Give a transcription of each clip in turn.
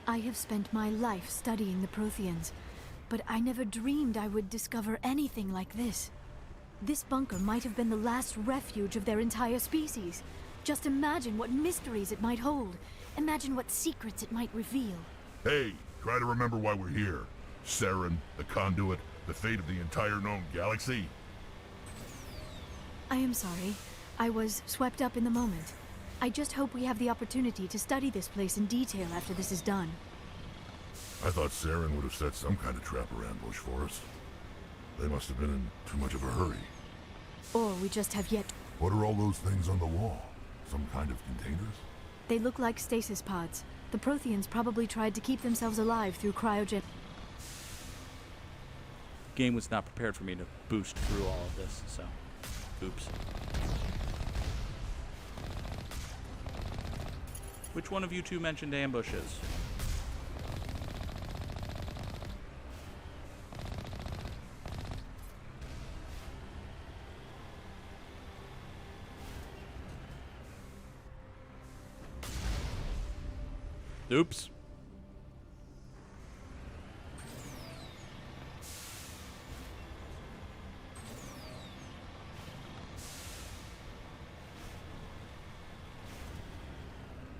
I have spent my life studying the Protheans, but I never dreamed I would discover anything like this. This bunker might have been the last refuge of their entire species. Just imagine what mysteries it might hold. Imagine what secrets it might reveal. Hey, try to remember why we're here. Saren, the Conduit, the fate of the entire known galaxy. I am sorry. I was swept up in the moment. I just hope we have the opportunity to study this place in detail after this is done. I thought Saren would have set some kind of trap or ambush for us. They must have been in too much of a hurry. Or we just have yet... What are all those things on the wall? Some kind of containers? They look like stasis pods. The Protheans probably tried to keep themselves alive through cryogen... Game was not prepared for me to boost through all of this, so... Oops. Which one of you two mentioned ambushes? Oops.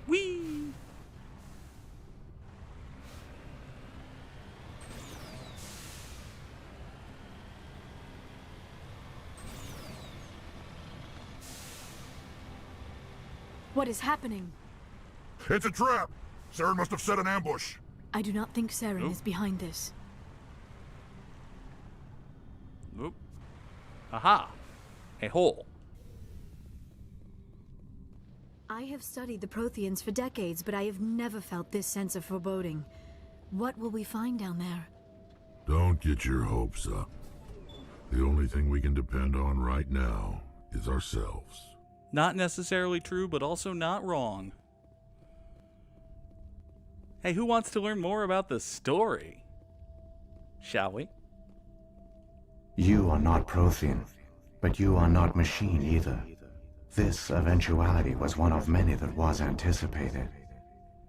Whee! What is happening? It's a trap! Saren must have set an ambush. I do not think Saren Nope. is behind this. Oop. Aha! A hole. I have studied the Protheans for decades, but I have never felt this sense of foreboding. What will we find down there? Don't get your hopes up. The only thing we can depend on right now is ourselves. Not necessarily true, but also not wrong. Hey, who wants to learn more about the story? Shall we? You are not Prothean, but you are not machine either. This eventuality was one of many that was anticipated.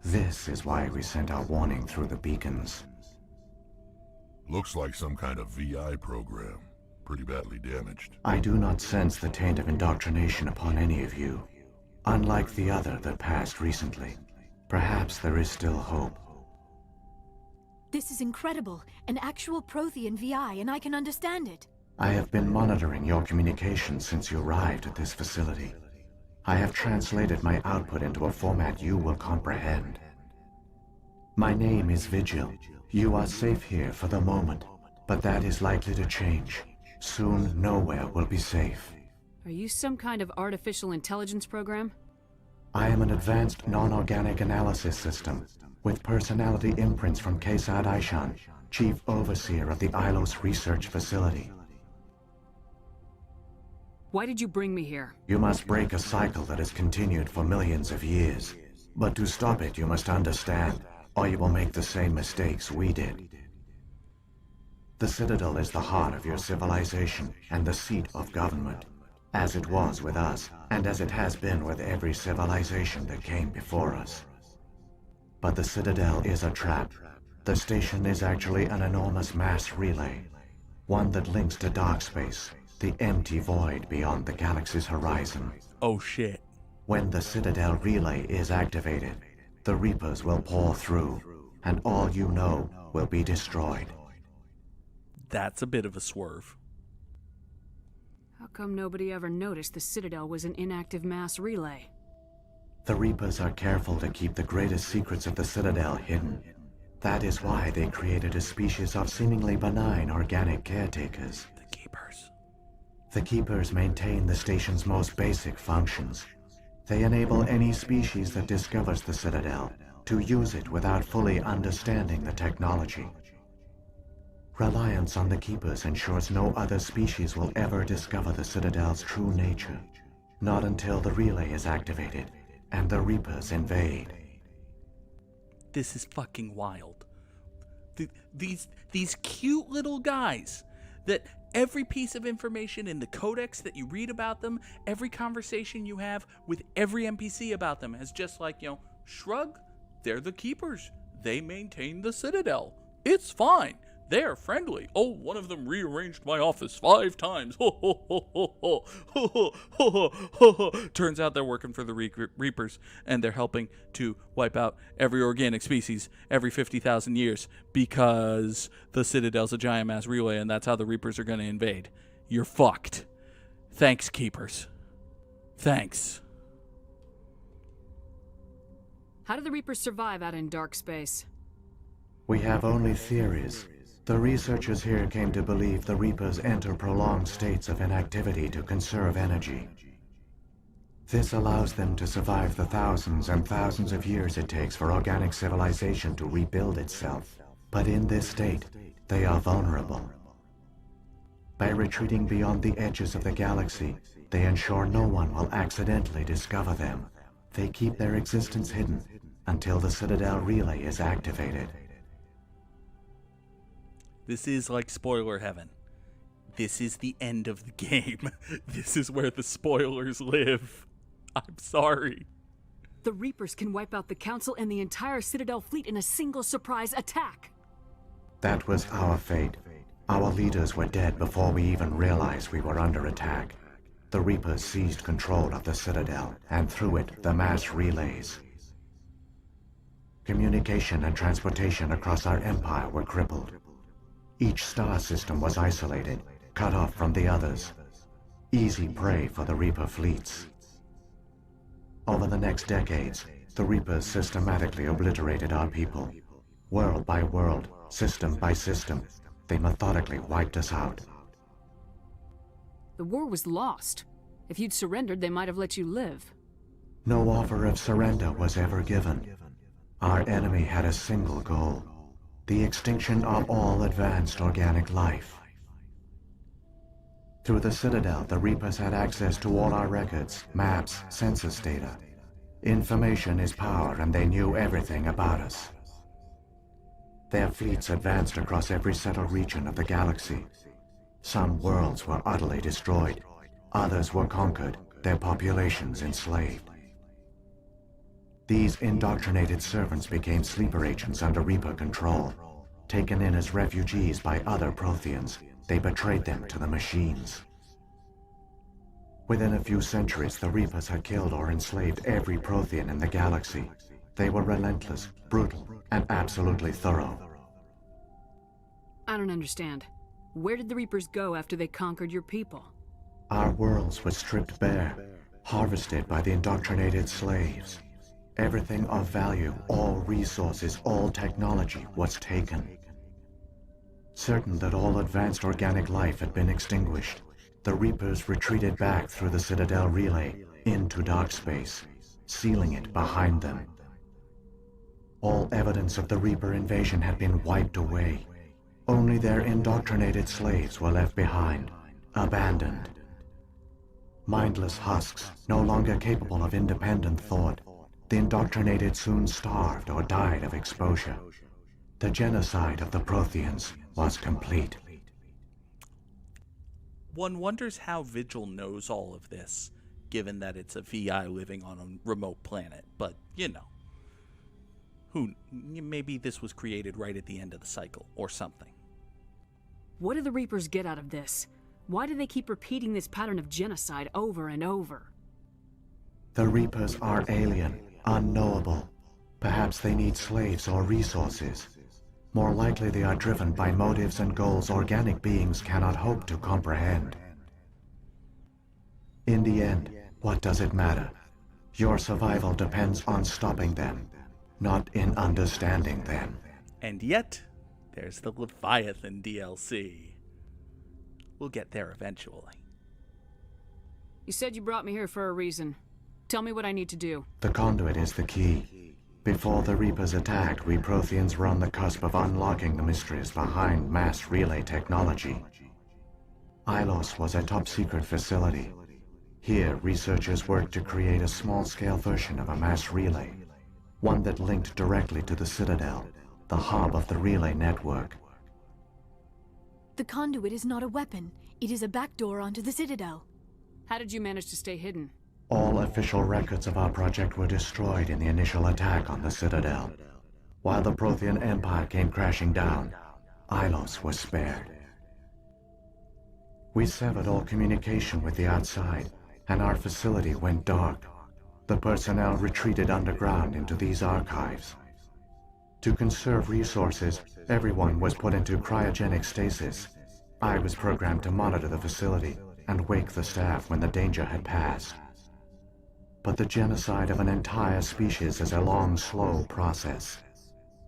This is why we sent our warning through the beacons. Looks like some kind of VI program. Pretty badly damaged. I do not sense the taint of indoctrination upon any of you. Unlike the other that passed recently, perhaps there is still hope. This is incredible. An actual Prothean VI, and I can understand it. I have been monitoring your communications since you arrived at this facility. I have translated my output into a format you will comprehend. My name is Vigil. You are safe here for the moment, but that is likely to change. Soon, nowhere will be safe. Are you some kind of artificial intelligence program? I am an advanced non-organic analysis system, with personality imprints from Kesad Aishan, Chief Overseer of the Ilos Research Facility. Why did you bring me here? You must break a cycle that has continued for millions of years. But to stop it, you must understand, or you will make the same mistakes we did. The Citadel is the heart of your civilization and the seat of government, as it was with us, and as it has been with every civilization that came before us. But the Citadel is a trap. The station is actually an enormous mass relay, one that links to dark space, the empty void beyond the galaxy's horizon. Oh shit. When the Citadel relay is activated, the Reapers will pour through, and all you know will be destroyed. That's a bit of a swerve. How come nobody ever noticed the Citadel was an inactive mass relay? The Reapers are careful to keep the greatest secrets of the Citadel hidden. That is why they created a species of seemingly benign organic caretakers. The Keepers. The Keepers maintain the station's most basic functions. They enable any species that discovers the Citadel to use it without fully understanding the technology. Reliance on the Keepers ensures no other species will ever discover the Citadel's true nature. Not until the relay is activated and the Reapers invade. This is fucking wild. These cute little guys that every piece of information in the codex that you read about them, every conversation you have with every NPC about them is just like, shrug, they're the Keepers. they maintain the Citadel. It's fine. They're friendly. Oh, one of them rearranged my office 5 times. Ho, ho, ho, ho, ho, ho, ho, ho, ho, ho. Turns out they're working for the Reapers, and they're helping to wipe out every organic species every 50,000 years because the Citadel's a giant mass relay, and that's how the Reapers are going to invade. You're fucked. Thanks, Keepers. Thanks. How do the Reapers survive out in dark space? We have only theories. The researchers here came to believe the Reapers enter prolonged states of inactivity to conserve energy. This allows them to survive the thousands and thousands of years it takes for organic civilization to rebuild itself. But in this state, they are vulnerable. By retreating beyond the edges of the galaxy, they ensure no one will accidentally discover them. They keep their existence hidden until the Citadel relay is activated. This is like spoiler heaven. This is the end of the game. This is where the spoilers live. I'm sorry. The Reapers can wipe out the Council and the entire Citadel fleet in a single surprise attack. That was our fate. Our leaders were dead before we even realized we were under attack. The Reapers seized control of the Citadel, and through it, the mass relays. Communication and transportation across our empire were crippled. Each star system was isolated, cut off from the others. Easy prey for the Reaper fleets. Over the next decades, the Reapers systematically obliterated our people. World by world, system by system, they methodically wiped us out. The war was lost. If you'd surrendered, they might have let you live. No offer of surrender was ever given. Our enemy had a single goal: the extinction of all advanced organic life. Through the Citadel, the Reapers had access to all our records, maps, census data. Information is power, and they knew everything about us. Their fleets advanced across every settled region of the galaxy. Some worlds were utterly destroyed. Others were conquered, their populations enslaved. These indoctrinated servants became sleeper agents under Reaper control. Taken in as refugees by other Protheans, they betrayed them to the machines. Within a few centuries, the Reapers had killed or enslaved every Prothean in the galaxy. They were relentless, brutal, and absolutely thorough. I don't understand. Where did the Reapers go after they conquered your people? Our worlds were stripped bare, harvested by the indoctrinated slaves. Everything of value, all resources, all technology was taken. Certain that all advanced organic life had been extinguished, the Reapers retreated back through the Citadel relay into dark space, sealing it behind them. All evidence of the Reaper invasion had been wiped away. Only their indoctrinated slaves were left behind, abandoned. Mindless husks, no longer capable of independent thought, the indoctrinated soon starved or died of exposure. The genocide of the Protheans was complete. One wonders how Vigil knows all of this, given that it's a VI living on a remote planet. But, you know, maybe this was created right at the end of the cycle, or something. What do the Reapers get out of this? Why do they keep repeating this pattern of genocide over and over? The Reapers are alien, unknowable. Perhaps they need slaves or resources. More likely they are driven by motives and goals organic beings cannot hope to comprehend. In the end, what does it matter? Your survival depends on stopping them, not in understanding them. And yet, there's the Leviathan DLC. We'll get there eventually. You said you brought me here for a reason. Tell me what I need to do. The Conduit is the key. Before the Reapers attacked, we Protheans were on the cusp of unlocking the mysteries behind mass relay technology. Ilos was a top-secret facility. Here, researchers worked to create a small-scale version of a mass relay, one that linked directly to the Citadel, the hub of the relay network. The Conduit is not a weapon. It is a backdoor onto the Citadel. How did you manage to stay hidden? All official records of our project were destroyed in the initial attack on the Citadel. While the Prothean Empire came crashing down, Ilos was spared. We severed all communication with the outside, and our facility went dark. The personnel retreated underground into these archives. To conserve resources, everyone was put into cryogenic stasis. I was programmed to monitor the facility and wake the staff when the danger had passed. But the genocide of an entire species is a long, slow process.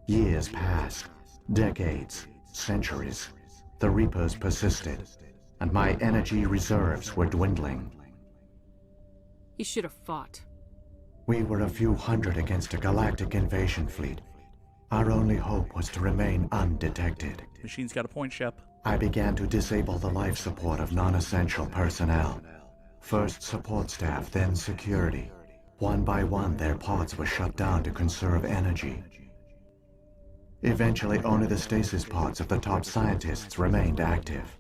Years passed, decades, centuries. The Reapers persisted, and my energy reserves were dwindling. You should have fought. We were a few hundred against a galactic invasion fleet. Our only hope was to remain undetected. Machine's got a point, Shep. I began to disable the life support of non-essential personnel. First support staff, then security. One by one, their pods were shut down to conserve energy. Eventually, only the stasis pods of the top scientists remained active.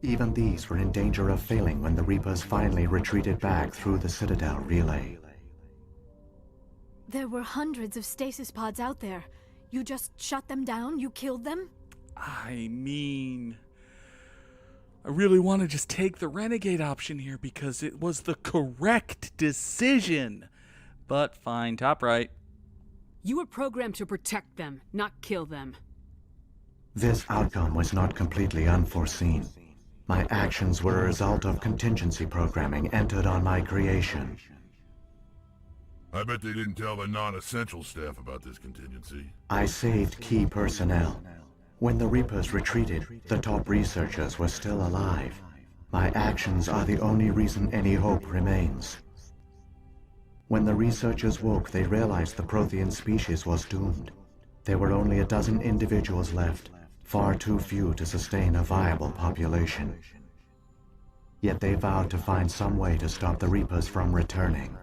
Even these were in danger of failing when the Reapers finally retreated back through the Citadel relay. There were hundreds of stasis pods out there. You just shut them down? You killed them? I mean, I really want to just take the Renegade option here because it was the correct decision. But fine, top right. You were programmed to protect them, not kill them. This outcome was not completely unforeseen. My actions were a result of contingency programming entered on my creation. I bet they didn't tell the non-essential staff about this contingency. I saved key personnel. When the Reapers retreated, the top researchers were still alive. My actions are the only reason any hope remains. When the researchers woke, they realized the Prothean species was doomed. There were only a dozen individuals left, far too few to sustain a viable population. Yet they vowed to find some way to stop the Reapers from returning.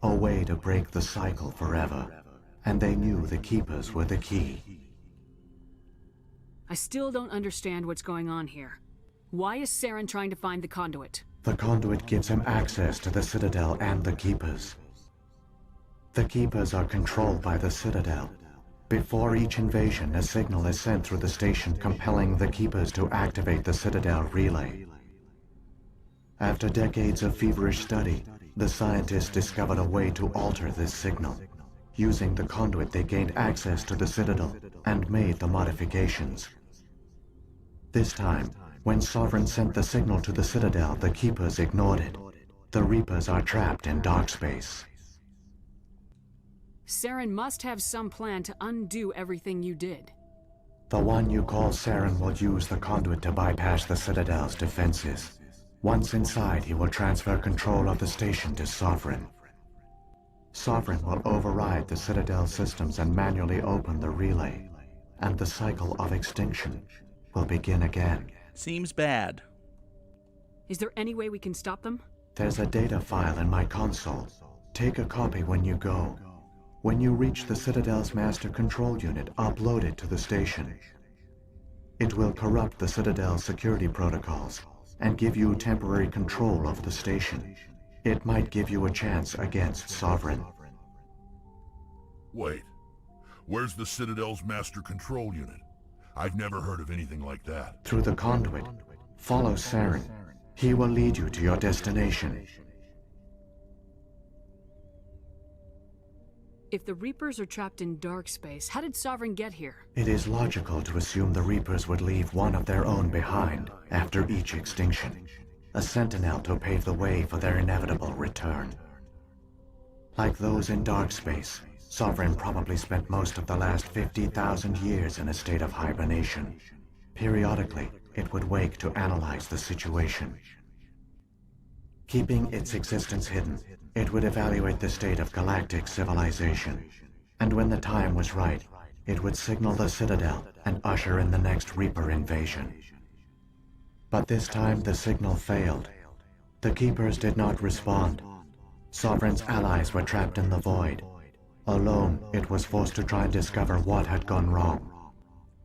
A way to break the cycle forever. And they knew the Keepers were the key. I still don't understand what's going on here. Why is Saren trying to find the Conduit? The Conduit gives him access to the Citadel and the Keepers. The Keepers are controlled by the Citadel. Before each invasion, a signal is sent through the station compelling the Keepers to activate the Citadel relay. After decades of feverish study, the scientists discovered a way to alter this signal. Using the Conduit, they gained access to the Citadel and made the modifications. This time, when Sovereign sent the signal to the Citadel, the Keepers ignored it. The Reapers are trapped in dark space. Saren must have some plan to undo everything you did. The one you call Saren will use the Conduit to bypass the Citadel's defenses. Once inside, he will transfer control of the station to Sovereign. Sovereign will override the Citadel systems and manually open the relay, and the cycle of extinction will begin again. Seems bad. Is there any way we can stop them? There's a data file in my console. Take a copy when you go. When you reach the Citadel's master control unit, upload it to the station. It will corrupt the Citadel's security protocols and give you temporary control of the station. It might give you a chance against Sovereign. Wait, where's the Citadel's master control unit? I've never heard of anything like that. Through the Conduit. Follow Saren. He will lead you to your destination. If the Reapers are trapped in dark space, how did Sovereign get here? It is logical to assume the Reapers would leave one of their own behind after each extinction. A sentinel to pave the way for their inevitable return. Like those in dark space, Sovereign probably spent most of the last 50,000 years in a state of hibernation. Periodically, it would wake to analyze the situation. Keeping its existence hidden, it would evaluate the state of galactic civilization. And when the time was right, it would signal the Citadel and usher in the next Reaper invasion. But this time the signal failed. The Keepers did not respond. Sovereign's allies were trapped in the void. Alone, it was forced to try and discover what had gone wrong.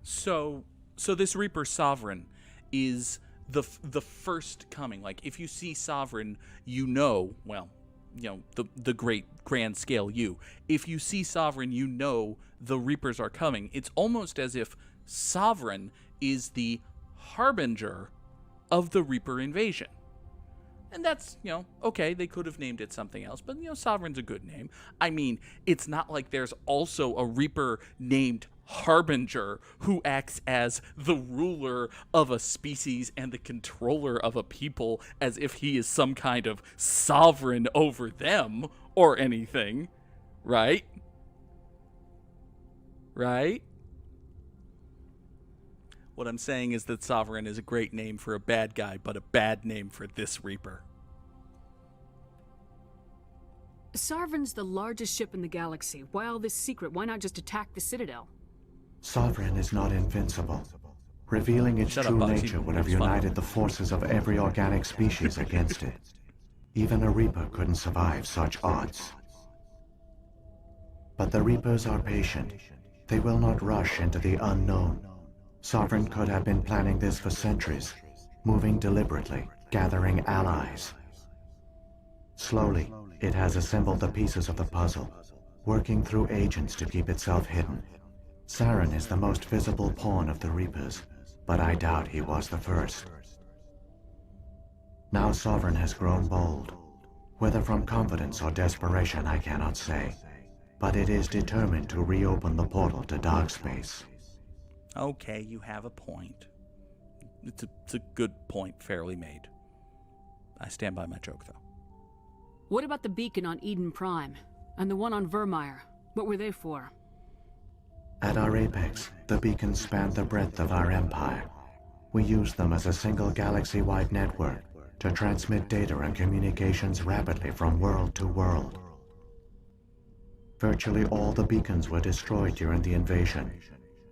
So this Reaper Sovereign is the first coming. Like, if you see Sovereign, you know, well, the great grand scale you. If you see Sovereign, you know the Reapers are coming. It's almost as if Sovereign is the harbinger of the Reaper invasion. And that's, okay, they could have named it something else, but, Sovereign's a good name. I mean, it's not like there's also a Reaper named Harbinger who acts as the ruler of a species and the controller of a people, as if he is some kind of sovereign over them or anything, right? Right? What I'm saying is that Sovereign is a great name for a bad guy, but a bad name for this Reaper. Sovereign's the largest ship in the galaxy. Why all this secret? Why not just attack the Citadel? Sovereign is not invincible. Revealing its Shut up, true Bugsy. nature would have It's fine. united the forces of every organic species against it. Even a Reaper couldn't survive such odds. But the Reapers are patient. They will not rush into the unknown. Sovereign could have been planning this for centuries, moving deliberately, gathering allies. Slowly, it has assembled the pieces of the puzzle, working through agents to keep itself hidden. Saren is the most visible pawn of the Reapers, but I doubt he was the first. Now Sovereign has grown bold. Whether from confidence or desperation, I cannot say. But it is determined to reopen the portal to dark space. Okay, you have a point. It's a good point, fairly made. I stand by my joke, though. What about the beacon on Eden Prime? And the one on Vermeer? What were they for? At our apex, the beacons spanned the breadth of our empire. We used them as a single galaxy-wide network to transmit data and communications rapidly from world to world. Virtually all the beacons were destroyed during the invasion,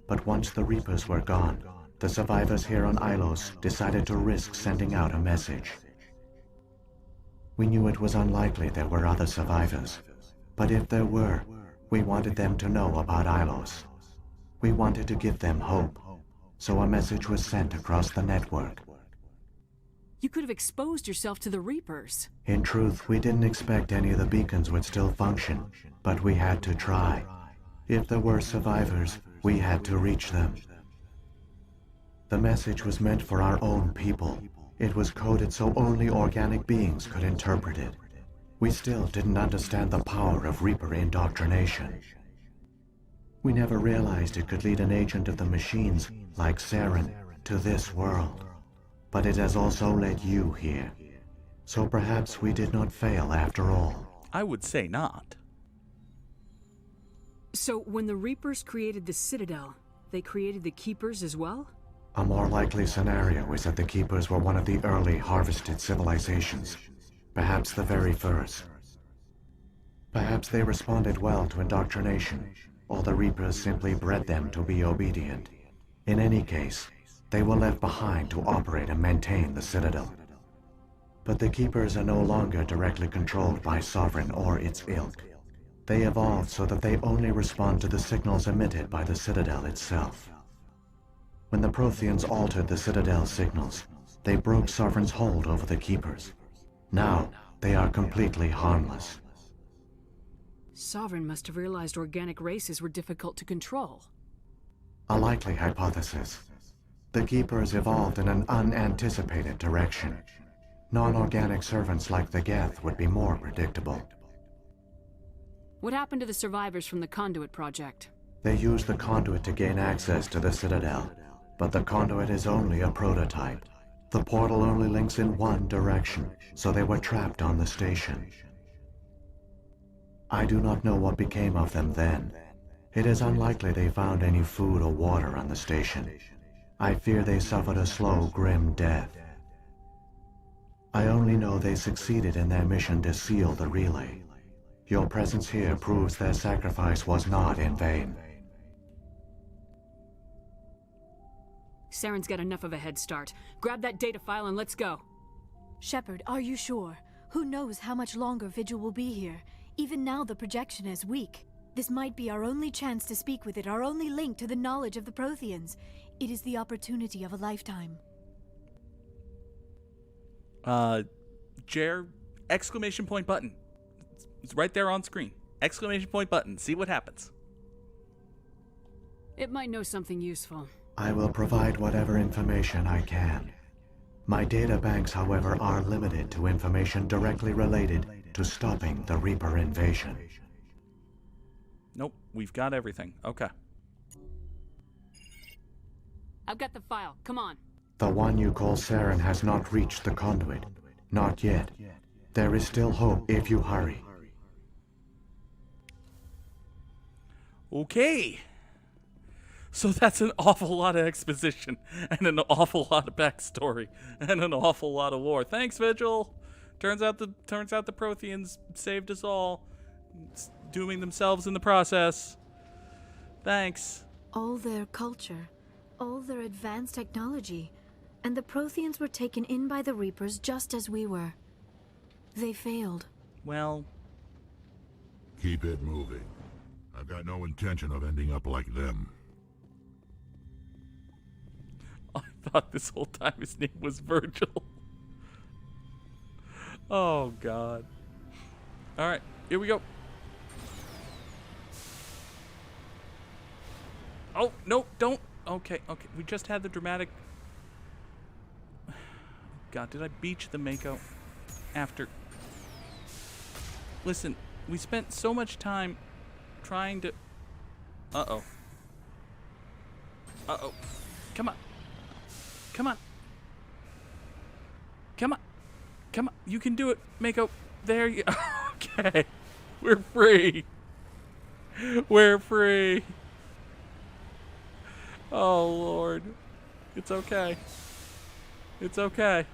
but once the Reapers were gone, the survivors here on Ilos decided to risk sending out a message. We knew it was unlikely there were other survivors, but if there were, we wanted them to know about Ilos. We wanted to give them hope, so a message was sent across the network. You could have exposed yourself to the Reapers. In truth, we didn't expect any of the beacons would still function, but we had to try. If there were survivors, we had to reach them. The message was meant for our own people. It was coded so only organic beings could interpret it. We still didn't understand the power of Reaper indoctrination. We never realized it could lead an agent of the machines, like Saren, to this world. But it has also led you here. So perhaps we did not fail after all. I would say not. So when the Reapers created the Citadel, they created the Keepers as well? A more likely scenario is that the Keepers were one of the early harvested civilizations. Perhaps the very first. Perhaps they responded well to indoctrination, or the Reapers simply bred them to be obedient. In any case, they were left behind to operate and maintain the Citadel. But the Keepers are no longer directly controlled by Sovereign or its ilk. They evolved so that they only respond to the signals emitted by the Citadel itself. When the Protheans altered the Citadel's signals, they broke Sovereign's hold over the Keepers. Now, they are completely harmless. Sovereign must have realized organic races were difficult to control. A likely hypothesis. The Keepers evolved in an unanticipated direction. Non-organic servants like the Geth would be more predictable. What happened to the survivors from the Conduit project? They used the Conduit to gain access to the Citadel, but the Conduit is only a prototype. The portal only links in one direction, so they were trapped on the station. I do not know what became of them then. It is unlikely they found any food or water on the station. I fear they suffered a slow, grim death. I only know they succeeded in their mission to seal the relay. Your presence here proves their sacrifice was not in vain. Saren's got enough of a head start. Grab that data file and let's go. Shepard, are you sure? Who knows how much longer Vigil will be here? Even now the projection is weak. This might be our only chance to speak with it, our only link to the knowledge of the Protheans. It is the opportunity of a lifetime. Jer, exclamation point button. It's right there on screen. Exclamation point button. See what happens. It might know something useful. I will provide whatever information I can. My data banks, however, are limited to information directly related to stopping the Reaper invasion. Nope, we've got everything. Okay. I've got the file. Come on. The one you call Saren has not reached the Conduit. Not yet. There is still hope if you hurry. Okay. So that's an awful lot of exposition and an awful lot of backstory and an awful lot of lore. Thanks, Vigil. Turns out the Protheans saved us all, dooming themselves in the process. Thanks. All their culture, all their advanced technology, and the Protheans were taken in by the Reapers just as we were. They failed. Well, Keep it moving. I've got no intention of ending up like them. I thought this whole time his name was Virgil. Oh, God. All right, here we go. Oh, no, don't. Okay, we just had the dramatic... God, did I beach the Mako after... Listen, we spent so much time trying to... Uh-oh. Uh-oh. Come on. Come on. Come on. Come on. You can do it, Mako. There you... Okay. We're free. We're free. Oh, Lord. It's okay. It's okay.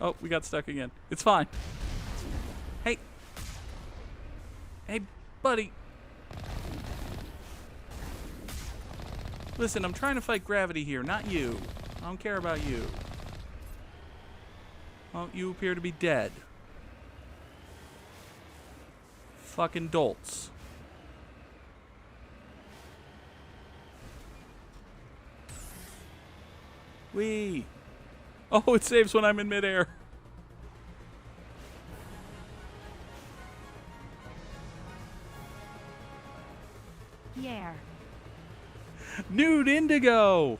Oh, we got stuck again. It's fine. Hey. Hey, buddy. Listen, I'm trying to fight gravity here, not you. I don't care about you. Well, you appear to be dead. Fucking dolts. Whee! Oh, it saves when I'm in midair. Yeah. Nude Indigo!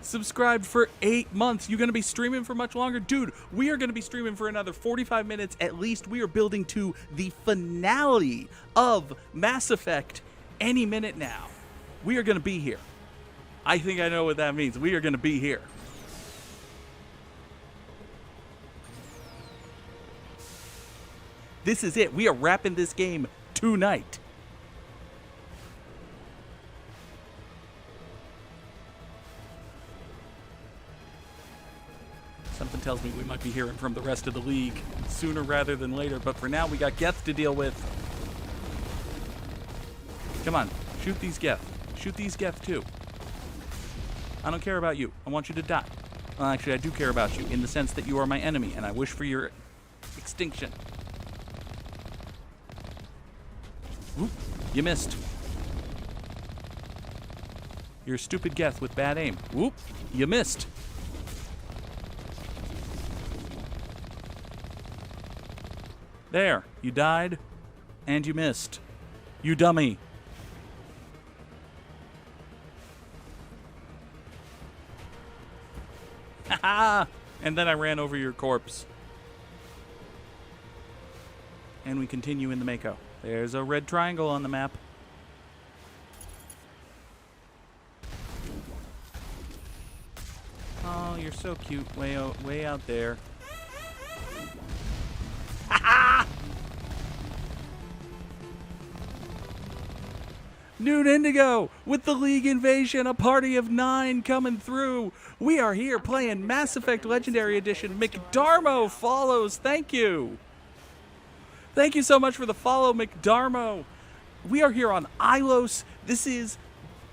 Subscribed for 8 months. You gonna be streaming for much longer? Dude, we are gonna be streaming for another 45 minutes at least. We are building to the finale of Mass Effect any minute now. We are gonna be here. I think I know what that means. We are gonna be here. This is it. We are wrapping this game tonight. Something tells me we might be hearing from the rest of the league sooner rather than later, but for now we got Geth to deal with. Come on, shoot these Geth. Shoot these Geth too. I don't care about you. I want you to die. Well, actually, I do care about you in the sense that you are my enemy, and I wish for your extinction. Oop, you missed. You're a stupid Geth with bad aim. Whoop, you missed. There, you died, and you missed. You dummy. Haha! And then I ran over your corpse. And we continue in the Mako. There's a red triangle on the map. Oh, you're so cute, way out there. Nude Indigo with the League Invasion, a party of 9 coming through. We are here playing Mass Effect Legendary Edition. McDarmo follows. Thank you. Thank you so much for the follow, McDarmo. We are here on Ilos.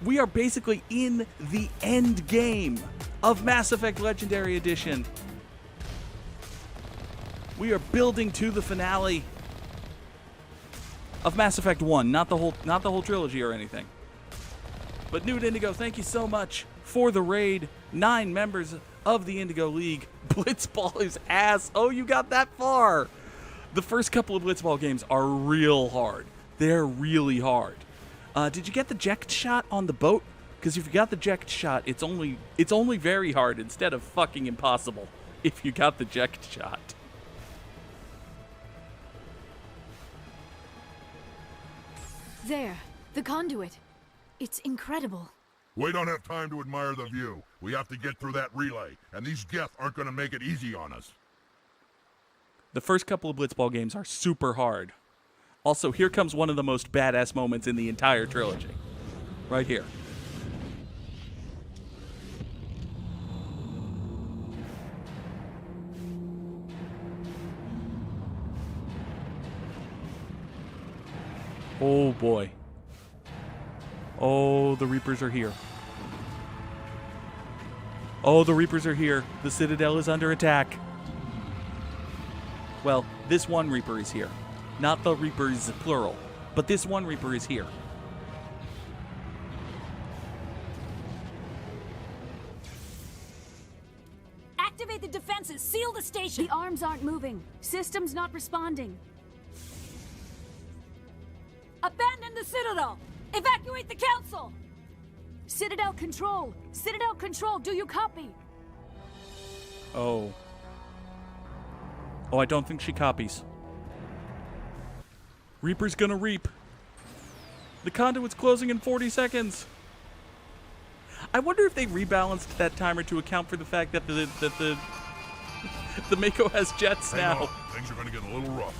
We are basically in the end game of Mass Effect Legendary Edition. We are building to the finale of Mass Effect 1, not the whole trilogy or anything. But Nude Indigo, thank you so much for the raid. 9 members of the Indigo League. Blitzball is ass. Oh, you got that far. The first couple of Blitzball games are real hard. They're really hard. Did you get the eject shot on the boat? Because if you got the eject shot, it's only very hard instead of fucking impossible if you got the eject shot. There, the conduit. It's incredible. We don't have time to admire the view. We have to get through that relay, and these Geth aren't going to make it easy on us. The first couple of Blitzball games are super hard. Also, here comes one of the most badass moments in the entire trilogy. Right here. Oh boy. Oh, the Reapers are here. Oh, the Reapers are here. The Citadel is under attack. Well, this one Reaper is here. Not the Reapers, plural. But this one Reaper is here. Activate the defenses! Seal the station! The arms aren't moving. System's not responding. Abandon the Citadel! Evacuate the Council! Citadel Control! Citadel Control, do you copy? Oh. Oh, I don't think she copies. Reaper's gonna reap. The conduit's closing in 40 seconds. I wonder if they rebalanced that timer to account for the fact that the Mako has jets now. Things are going to get a little rough.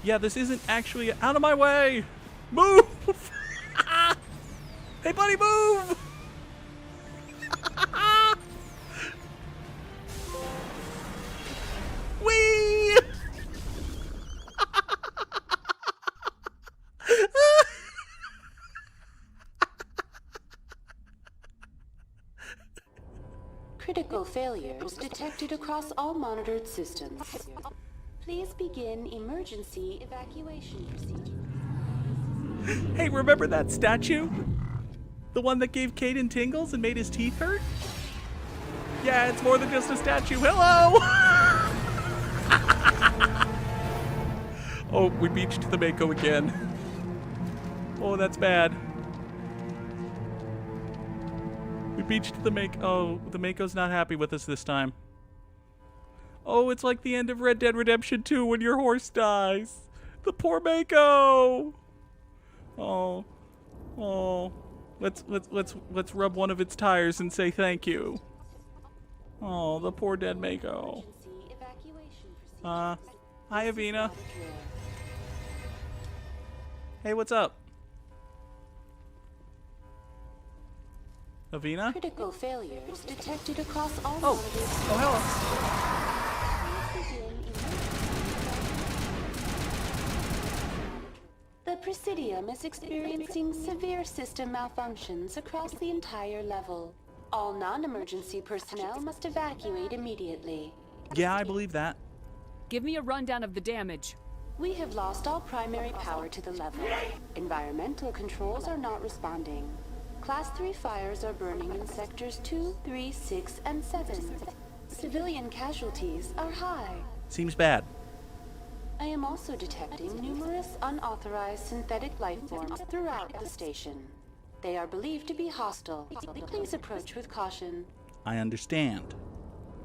Yeah, this isn't actually out of my way. Move! Hey, buddy, move! Whee! Critical failures detected across all monitored systems. Please begin emergency evacuation procedure. Hey, remember that statue? The one that gave Caden tingles and made his teeth hurt? Yeah, it's more than just a statue. Hello! Oh, we beached the Mako again. Oh, that's bad. We beached the Mako. Oh, the Mako's not happy with us this time. Oh, it's like the end of Red Dead Redemption 2 when your horse dies. The poor Mako. Oh, oh. Let's rub one of its tires and say thank you. Oh, the poor dead Mako. Hi, Avina. Hey, what's up? Avina? Critical failures detected across all Oh, monitors. oh, hello. The Presidium is experiencing severe system malfunctions across the entire level. All non-emergency personnel must evacuate immediately. Yeah, I believe that. Give me a rundown of the damage. We have lost all primary power to the level. Environmental controls are not responding. Class 3 fires are burning in sectors 2, 3, 6, and 7. Civilian casualties are high. Seems bad. I am also detecting numerous unauthorized synthetic life forms throughout the station. They are believed to be hostile. Please approach with caution. I understand.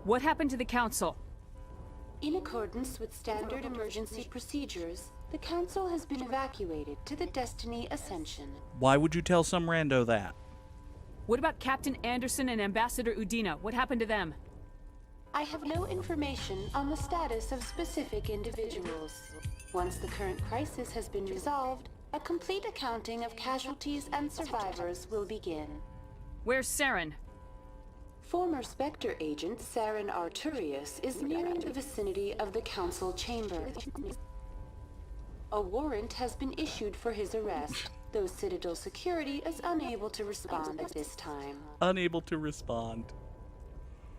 What happened to the Council? In accordance with standard emergency procedures, the Council has been evacuated to the Destiny Ascension. Why would you tell some rando that? What about Captain Anderson and Ambassador Udina? What happened to them? I have no information on the status of specific individuals. Once the current crisis has been resolved, a complete accounting of casualties and survivors will begin. Where's Saren? Former Spectre agent Saren Arturius is nearing the vicinity of the Council chamber. A warrant has been issued for his arrest, though Citadel security is unable to respond at this time. Unable to respond.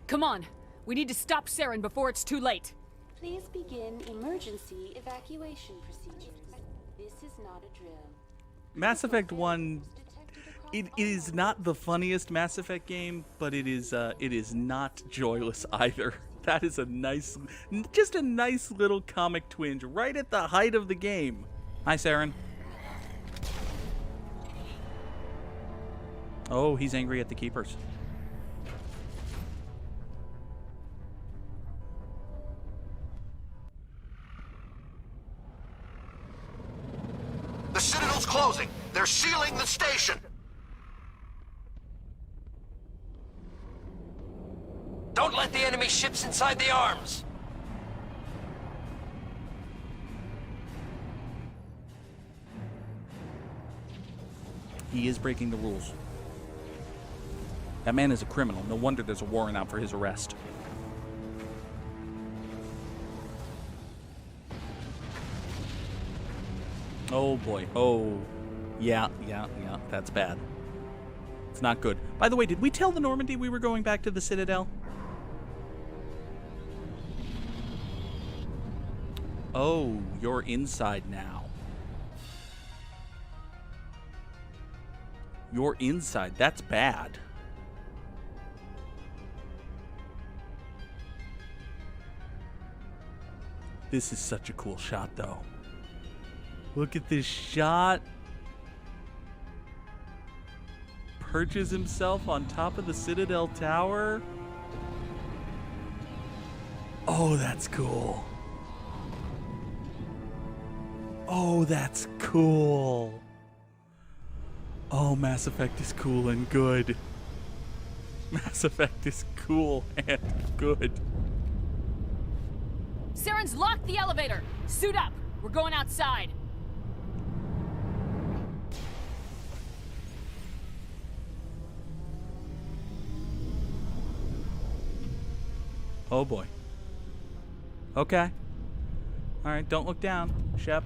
Come on! We need to stop Saren before it's too late! Please begin emergency evacuation procedures. This is not a drill. Mass Effect 1, it is not the funniest Mass Effect game, but it is not joyless either. That is a nice, just a nice little comic twinge right at the height of the game. Hi, Saren. Oh, he's angry at the Keepers. The Citadel's closing. They're sealing the station. Don't let the enemy ships inside the arms. He is breaking the rules. That man is a criminal. No wonder there's a warrant out for his arrest. Oh boy. Oh. Yeah. That's bad. It's not good. By the way, did we tell the Normandy we were going back to the Citadel? Oh, you're inside now. You're inside. That's bad. This is such a cool shot, though. Look at this shot. Perches himself on top of the Citadel Tower. Oh, that's cool. Oh, that's cool. Oh, Mass Effect is cool and good. Mass Effect is cool and good. Saren's locked the elevator. Suit up. We're going outside. Oh boy. Okay. Alright, don't look down, Shep.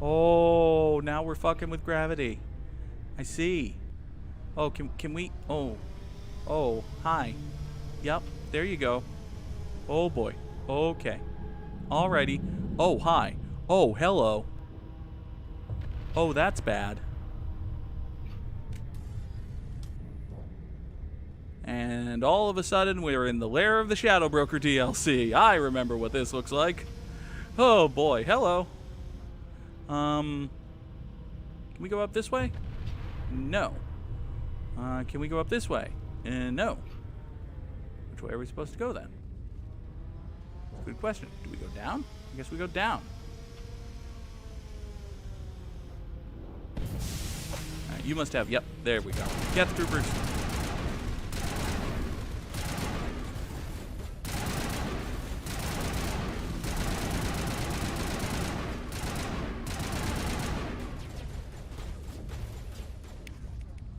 Oh, now we're fucking with gravity. I see. Oh, can we? Oh, hi. Yep, there you go. Oh boy. Okay. Alrighty. Oh, hi. Oh, hello. Oh, that's bad. And all of a sudden, we're in the lair of the Shadow Broker DLC. I remember what this looks like. Oh boy, hello. Can we go up this way? No. Can we go up this way? No. Which way are we supposed to go then? Good question. Do we go down? I guess we go down. Alright, you must have, yep, there we go. Get the troopers.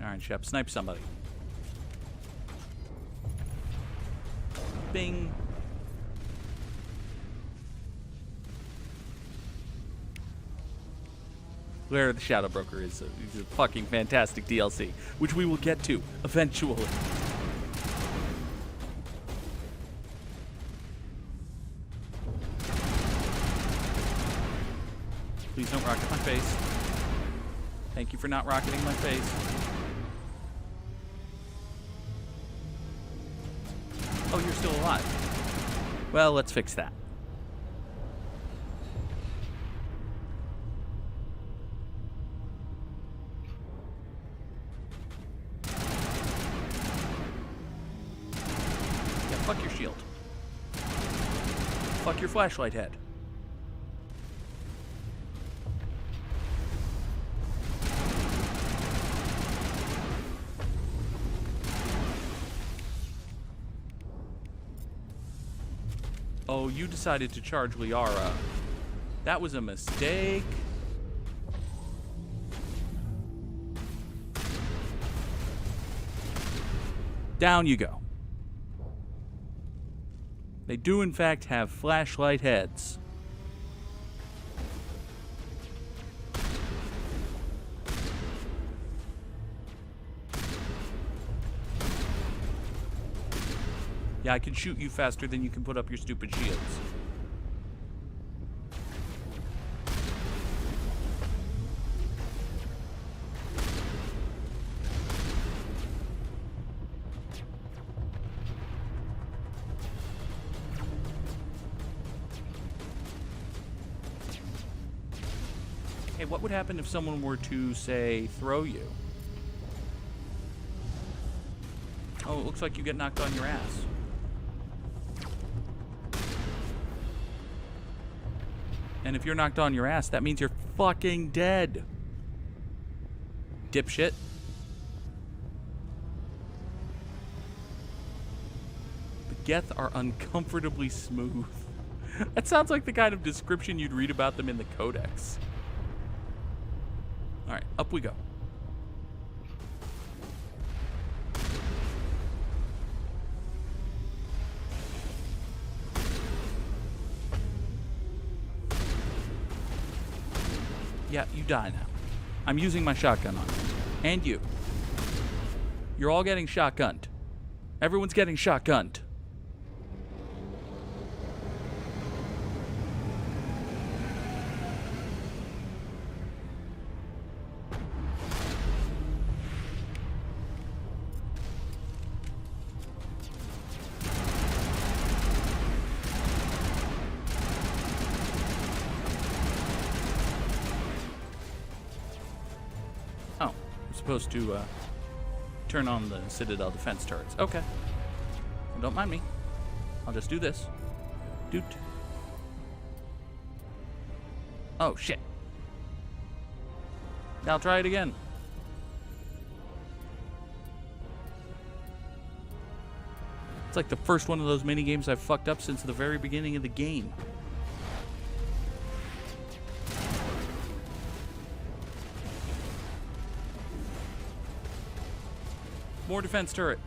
Alright, Shep, snipe somebody. Bing. Lair of the Shadow Broker is a fucking fantastic DLC, which we will get to eventually. Please don't rocket my face. Thank you for not rocketing my face. Oh, you're still alive. Well, let's fix that. Yeah, fuck your shield. Fuck your flashlight head. Oh, you decided to charge Liara. That was a mistake. Down you go. They do, in fact, have flashlight heads. Yeah, I can shoot you faster than you can put up your stupid shields. Okay, what would happen if someone were to, say, throw you? Oh, it looks like you get knocked on your ass. And if you're knocked on your ass, that means you're fucking dead. Dipshit. The Geth are uncomfortably smooth. That sounds like the kind of description you'd read about them in the Codex. Alright, up we go. Yeah, you die now. I'm using my shotgun on you. And you. You're all getting shotgunned. Everyone's getting shotgunned. Supposed to turn on the Citadel defense turrets. Okay. Well, don't mind me. I'll just do this. Doot. Oh, shit. Now I'll try it again. It's like the first one of those mini games I've fucked up since the very beginning of the game. More defense turret.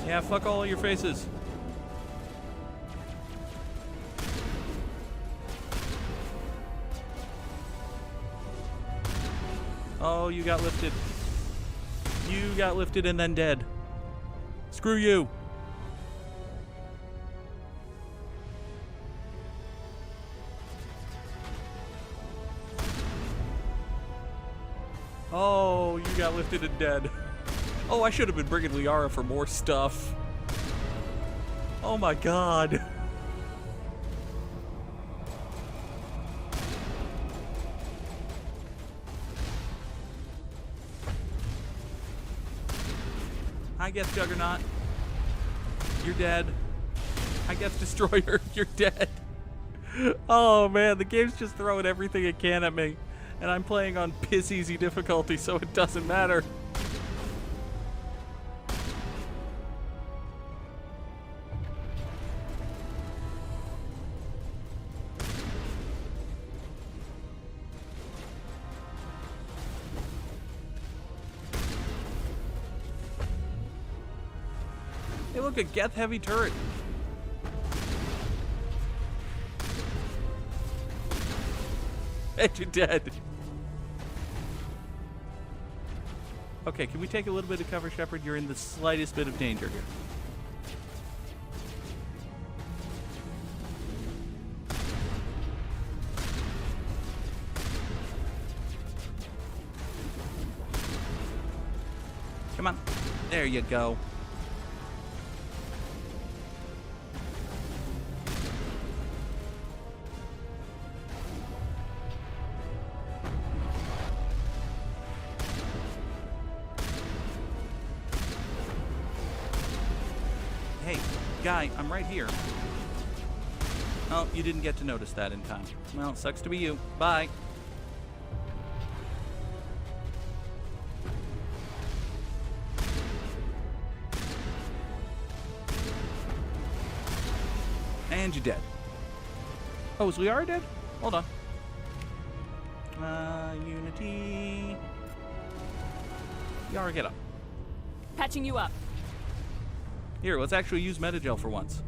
Yeah, fuck all of your faces. Oh, you got lifted. You got lifted and then dead. Screw you. Oh, you got lifted and dead. Oh, I should have been bringing Liara for more stuff. Oh my god. I guess Juggernaut. You're dead. I guess Destroyer. You're dead. Oh man, the game's just throwing everything it can at me. And I'm playing on piss easy difficulty, so it doesn't matter. Hey, look, a Geth heavy turret. Hey, you're dead. Okay, can we take a little bit of cover, Shepard? You're in the slightest bit of danger here. Come on. There you go. Hey, guy, I'm right here. Oh, you didn't get to notice that in time. Well, sucks to be you. Bye. And you're dead. Oh, is Liara dead? Hold on. Unity. Liara, get up. Patching you up. Here, let's actually use Metagel for once.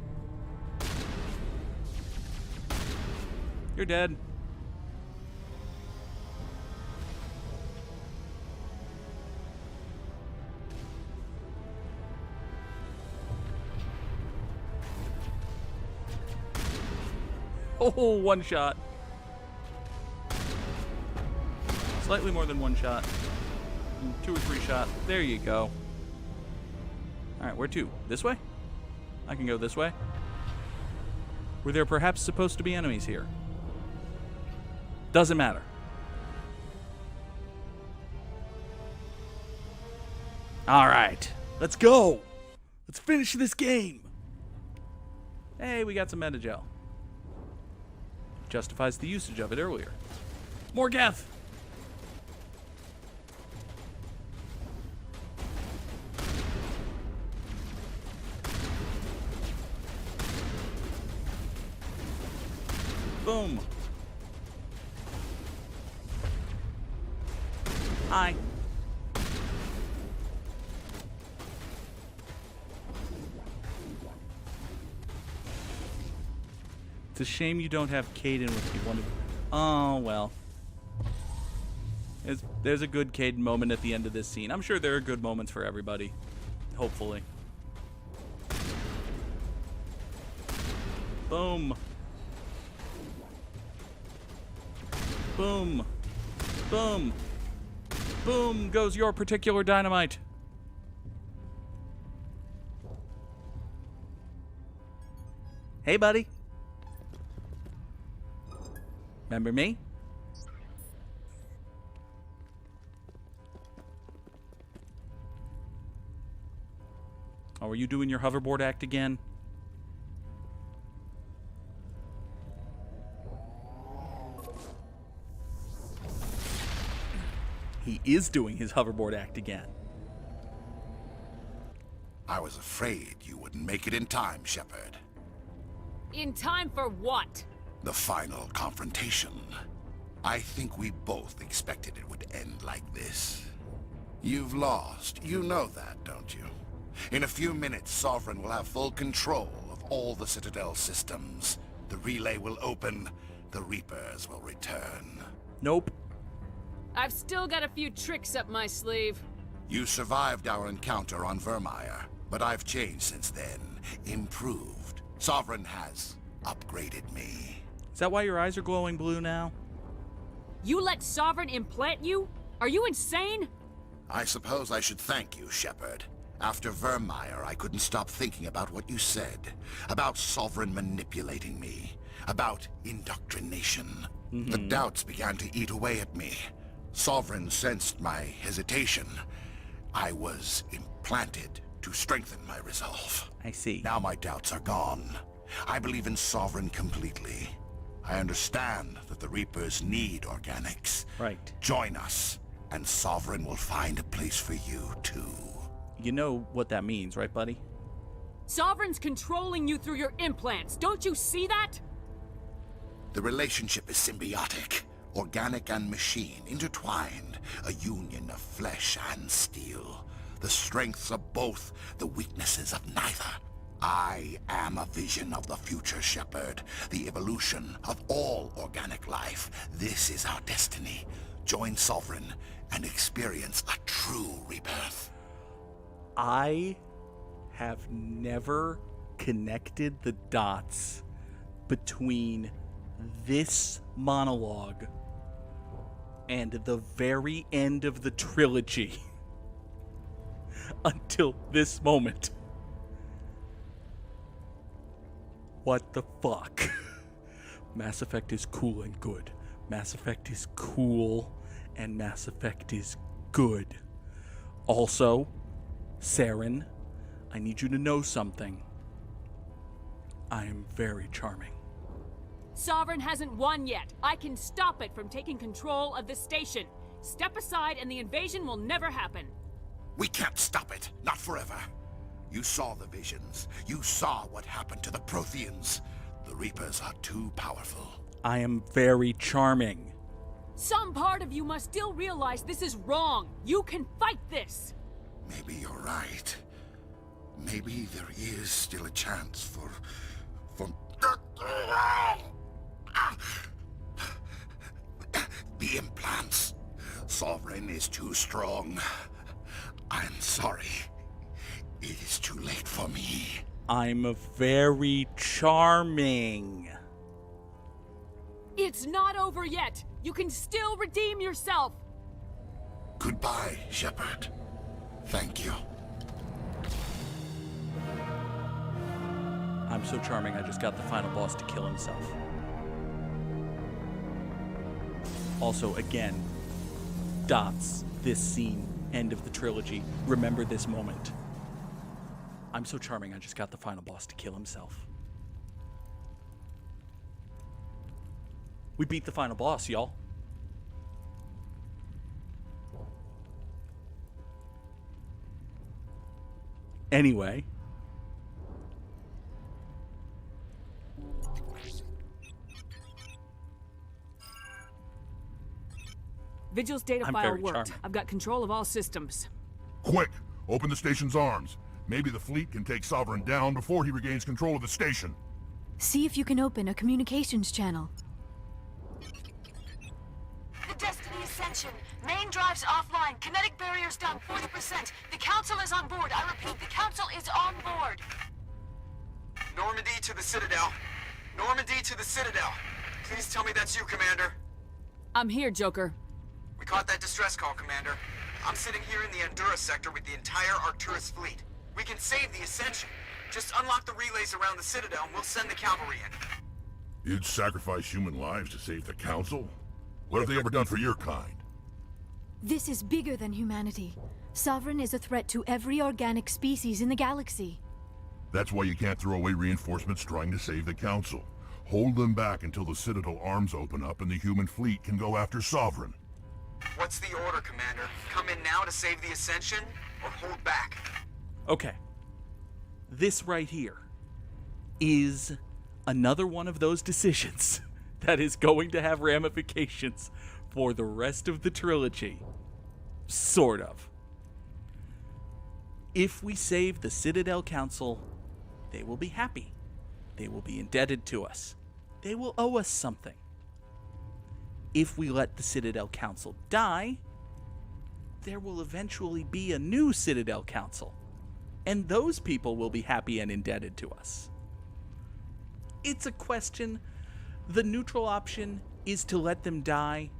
You're dead. Oh, one shot. Slightly more than one shot. 2 or 3 shots. There you go. Alright, where to? This way? I can go this way. Were there perhaps supposed to be enemies here? Doesn't matter. Alright, let's go! Let's finish this game! Hey, we got some metagel. Justifies the usage of it earlier. More Geth! Boom. Hi. It's a shame you don't have Caden with you. Oh, well. There's a good Caden moment at the end of this scene. I'm sure there are good moments for everybody. Hopefully. Boom. Boom. Boom. Boom goes your particular dynamite. Hey, buddy. Remember me? Oh, are you doing your hoverboard act again? He is doing his hoverboard act again. I was afraid you wouldn't make it in time, Shepard. In time for what? The final confrontation. I think we both expected it would end like this. You've lost. You know that, don't you? In a few minutes, Sovereign will have full control of all the Citadel systems. The relay will open. The Reapers will return. Nope. I've still got a few tricks up my sleeve. You survived our encounter on Vermeer, but I've changed since then. Improved. Sovereign has upgraded me. Is that why your eyes are glowing blue now? You let Sovereign implant you? Are you insane? I suppose I should thank you, Shepard. After Vermeer, I couldn't stop thinking about what you said. About Sovereign manipulating me. About indoctrination. The doubts began to eat away at me. Sovereign sensed my hesitation. I was implanted to strengthen my resolve. I see. Now my doubts are gone. I believe in Sovereign completely. I understand that the Reapers need organics. Right. Join us, and Sovereign will find a place for you, too. You know what that means, right, buddy? Sovereign's controlling you through your implants. Don't you see that? The relationship is symbiotic. Organic and machine, intertwined. A union of flesh and steel. The strengths of both, the weaknesses of neither. I am a vision of the future, Shepard. The evolution of all organic life. This is our destiny. Join Sovereign and experience a true rebirth. I have never connected the dots between this monologue and the very end of the trilogy until this moment. What the fuck? Mass Effect is cool and good. Mass Effect is cool and Mass Effect is good. Also, Saren, I need you to know something. I am very charming. Sovereign hasn't won yet. I can stop it from taking control of the station. Step aside and the invasion will never happen. We can't stop it. Not forever. You saw the visions. You saw what happened to the Protheans. The Reapers are too powerful. I am very charming. Some part of you must still realize this is wrong. You can fight this. Maybe you're right. Maybe there is still a chance for... The implants. Sovereign is too strong. I'm sorry. It is too late for me. I'm very charming. It's not over yet. You can still redeem yourself. Goodbye, Shepard. Thank you. I'm so charming, I just got the final boss to kill himself. Also, again, dots, this scene, end of the trilogy. Remember this moment. I'm so charming, I just got the final boss to kill himself. We beat the final boss, y'all. Anyway. Vigil's data I'm file very worked. charming. I've got control of all systems. Quick! Open the station's arms. Maybe the fleet can take Sovereign down before he regains control of the station. See if you can open a communications channel. The Destiny Ascension. Main drives offline. Kinetic barriers down 40%. The Council is on board. I repeat, the Council is on board. Normandy to the Citadel. Normandy to the Citadel. Please tell me that's you, Commander. I'm here, Joker. We caught that distress call, Commander. I'm sitting here in the Endura sector with the entire Arcturus fleet. We can save the Ascension. Just unlock the relays around the Citadel and we'll send the cavalry in. You'd sacrifice human lives to save the Council? What have they ever done for your kind? This is bigger than humanity. Sovereign is a threat to every organic species in the galaxy. That's why you can't throw away reinforcements trying to save the Council. Hold them back until the Citadel arms open up and the human fleet can go after Sovereign. What's the order, Commander? Come in now to save the Ascension, or hold back? Okay. This right here is another one of those decisions that is going to have ramifications for the rest of the trilogy. Sort of. If we save the Citadel Council, they will be happy. They will be indebted to us. They will owe us something. If we let the Citadel Council die, there will eventually be a new Citadel Council. And those people will be happy and indebted to us. It's a question. The neutral option is to let them die.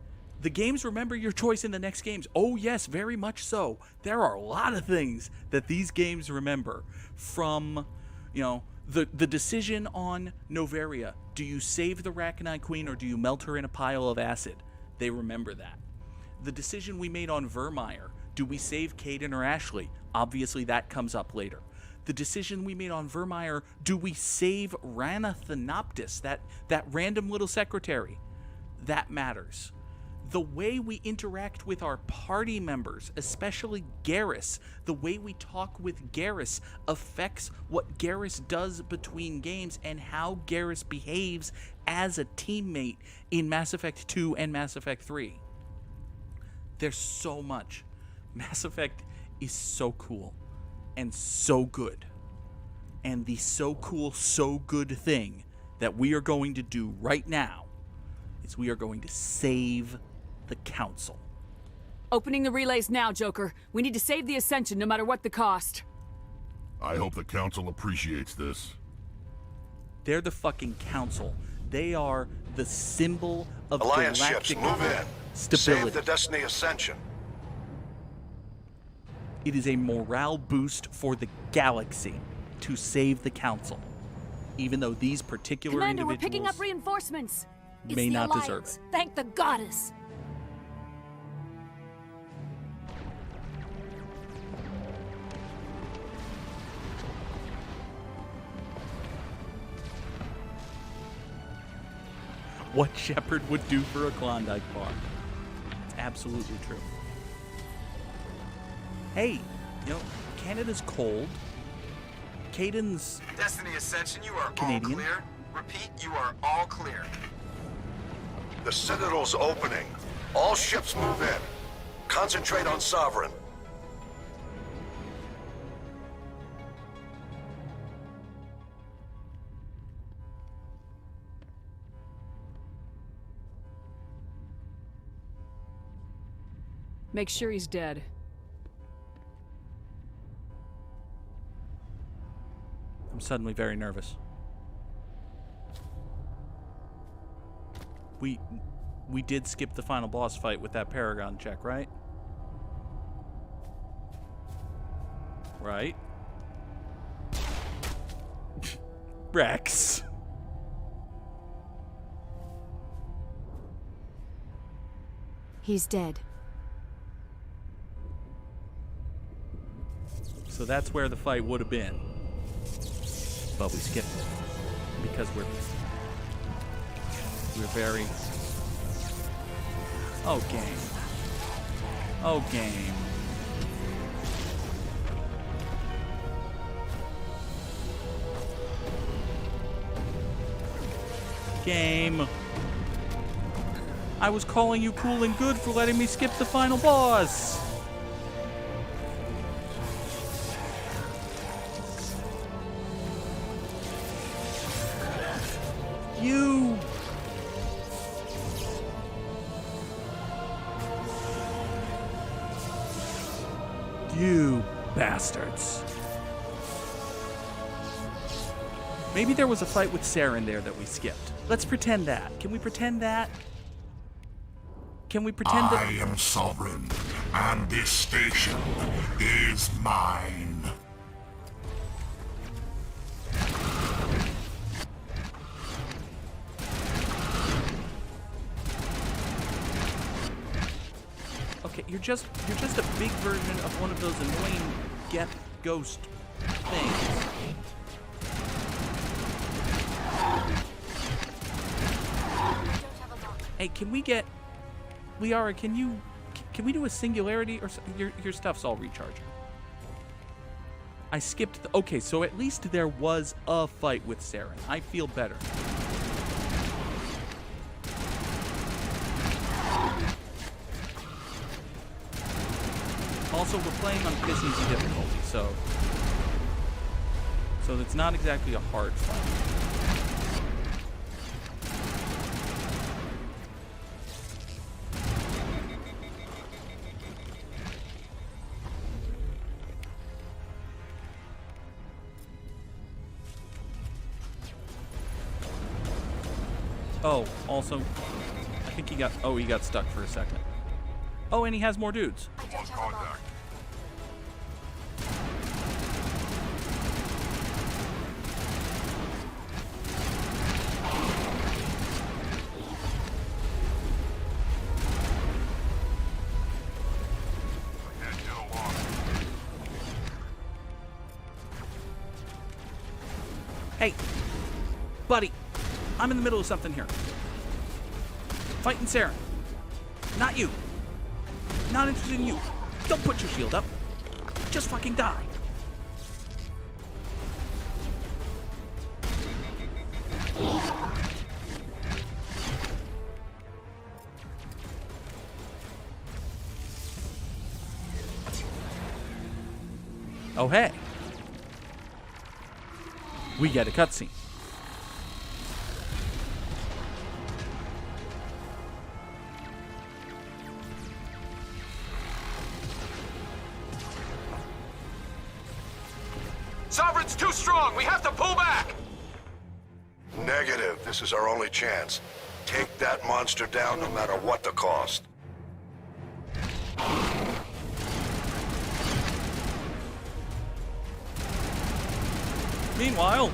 The games remember your choice in the next games. Oh yes, very much so. There are a lot of things that these games remember. From, the decision on Noveria. Do you save the Rachni Queen or do you melt her in a pile of acid? They remember that. The decision we made on Vermeer. Do we save Caden or Ashley? Obviously that comes up later. The decision we made on Vermeer. Do we save Rana Thanoptis, that random little secretary? That matters. The way we interact with our party members, especially Garrus, the way we talk with Garrus affects what Garrus does between games and how Garrus behaves as a teammate in Mass Effect 2 and Mass Effect 3. There's so much. Mass Effect is so cool and so good. And the so cool, so good thing that we are going to do right now is we are going to save the Council. Opening the relays now, Joker. We need to save the Ascension no matter what the cost. I hope the Council appreciates this. They're the fucking Council. They are the symbol of Alliance galactic ships, move in. stability. Save the Destiny Ascension. It is a morale boost for the galaxy to save the Council. Even though these particular Commander, individuals we're picking up reinforcements. may It's the not Alliance. deserve it. Thank the goddess. What Shepard would do for a Klondike bar. It's absolutely true. Hey, Canada's cold. Caden's Destiny Ascension, you are Canadian. all clear. Repeat, you are all clear. The Citadel's opening. All ships move in. Concentrate on Sovereign. Make sure he's dead. I'm suddenly very nervous. we did skip the final boss fight with that Paragon check, right? Right? Rex. He's dead. So that's where the fight would have been. But we skipped it. Because we're very... Oh, game. Oh, game. Game. I was calling you cool and good for letting me skip the final boss. You bastards. Maybe there was a fight with Saren there that we skipped. Let's pretend that. Can we pretend that? Can we pretend that? I am sovereign, and this station is mine. Okay, you're just a big version of one of those annoying get ghost things. Hey, can we get Liara, can we do a singularity or your stuff's all recharging? I skipped the, okay, so at least there was a fight with Saren. I feel better. Also, we're playing on piss easy difficulty, so it's not exactly a hard fight. Oh, also, I think he got stuck for a second. Oh, and he has more dudes. Lost contact. Hey, buddy, I'm in the middle of something here. Fighting Saren. Not you. Not interested in you. Don't put your shield up. Just fucking die. Oh, hey. We get a cutscene. Sovereign's too strong! We have to pull back! Negative. This is our only chance. Take that monster down no matter what the cost. Meanwhile...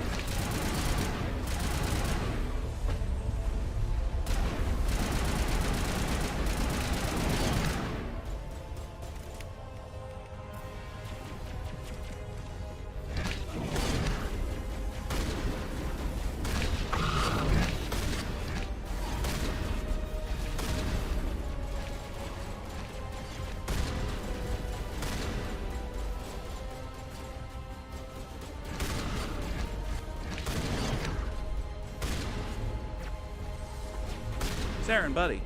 Saren, buddy.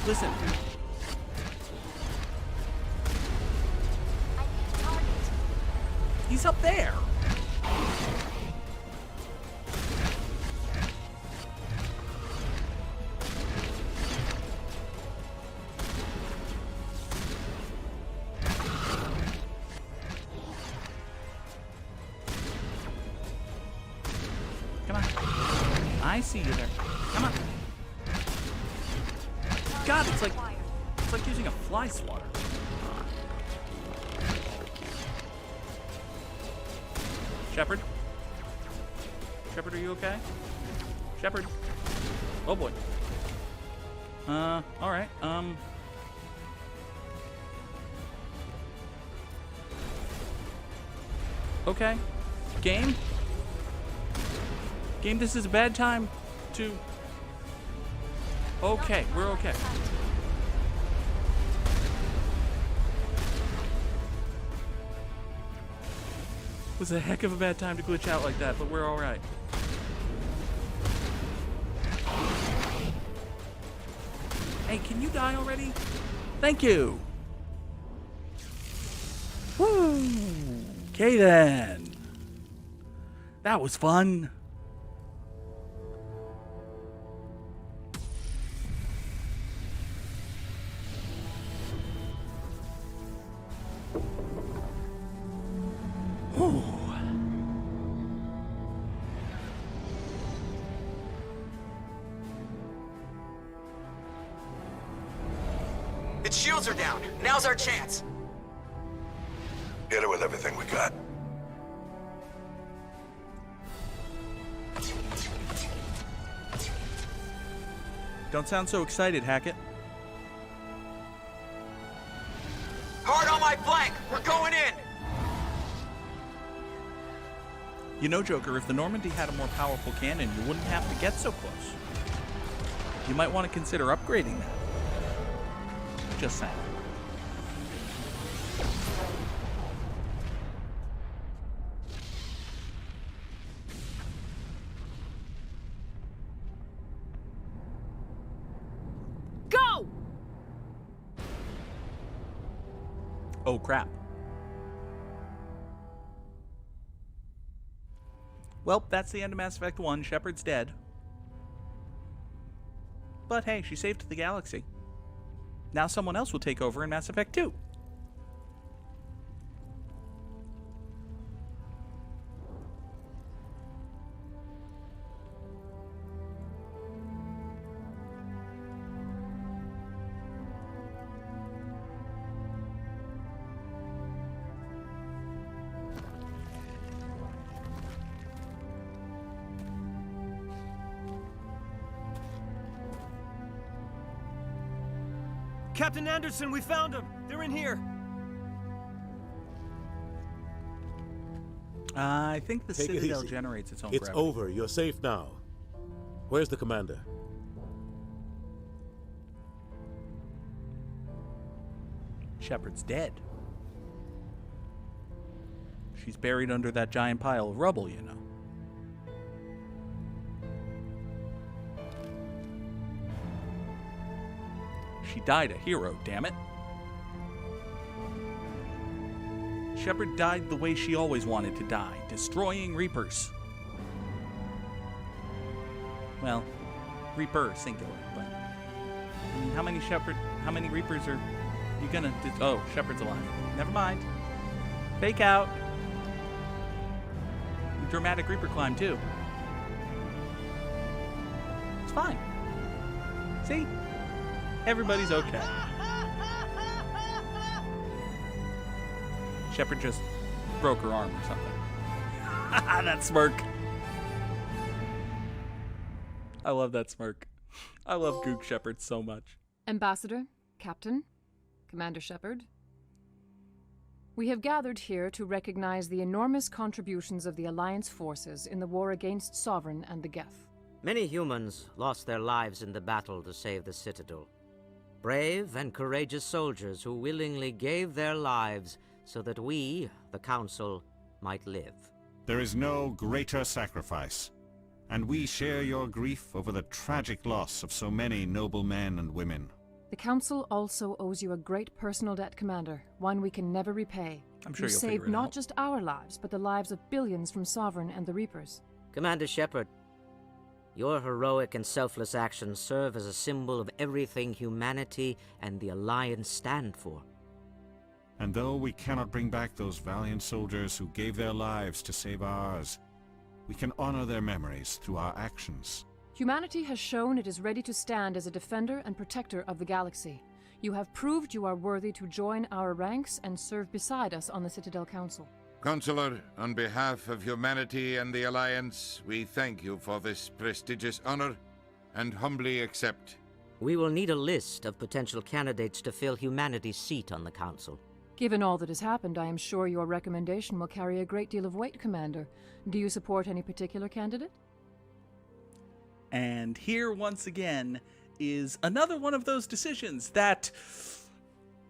Listen. He's up there. Come on. I see you there. Come on. god, it's like using a fly swatter. Shepard? Shepard, are you okay? Shepard? Oh boy. Alright, okay. Game? Game, this is a bad time to... Okay, we're okay. It was a heck of a bad time to glitch out like that, but we're alright. Hey, can you die already? Thank you! Woo! Okay then. That was fun. Whew. Its shields are down. Now's our chance. Hit it with everything we got. Don't sound so excited, Hackett. Hard on my flank. We're going in. You know, Joker, if the Normandy had a more powerful cannon, you wouldn't have to get so close. You might want to consider upgrading that. Just saying. Go! Oh, crap. Well, that's the end of Mass Effect 1. Shepard's dead. But hey, she saved the galaxy. Now someone else will take over in Mass Effect 2. Captain Anderson, we found them! They're in here! I think the Take it Citadel easy. generates its own It's gravity. over. You're safe now. Where's the commander? Shepard's dead. She's buried under that giant pile of rubble, you know. She died a hero, damn it. Shepard died the way she always wanted to die, destroying Reapers. Well, Reaper singular, but I mean, how many Reapers are you gonna oh, Shepard's alive. Never mind. Fake out. Dramatic Reaper climb too. It's fine. See? Everybody's okay. Shepard just broke her arm or something. That smirk. I love that smirk. I love Goog Shepard so much. Ambassador, Captain, Commander Shepard. We have gathered here to recognize the enormous contributions of the Alliance forces in the war against Sovereign and the Geth. Many humans lost their lives in the battle to save the Citadel. Brave and courageous soldiers who willingly gave their lives so that we, the Council, might live. There is no greater sacrifice, and we share your grief over the tragic loss of so many noble men and women. The Council also owes you a great personal debt, Commander, one we can never repay. I'm sure you you'll saved figure it not out. just our lives, but the lives of billions from Sovereign and the Reapers. Commander Shepard, your heroic and selfless actions serve as a symbol of everything humanity and the Alliance stand for. And though we cannot bring back those valiant soldiers who gave their lives to save ours, we can honor their memories through our actions. Humanity has shown it is ready to stand as a defender and protector of the galaxy. You have proved you are worthy to join our ranks and serve beside us on the Citadel Council. Consular, on behalf of humanity and the Alliance, we thank you for this prestigious honor and humbly accept. We will need a list of potential candidates to fill humanity's seat on the Council. Given all that has happened, I am sure your recommendation will carry a great deal of weight, Commander. Do you support any particular candidate? And here, once again, is another one of those decisions that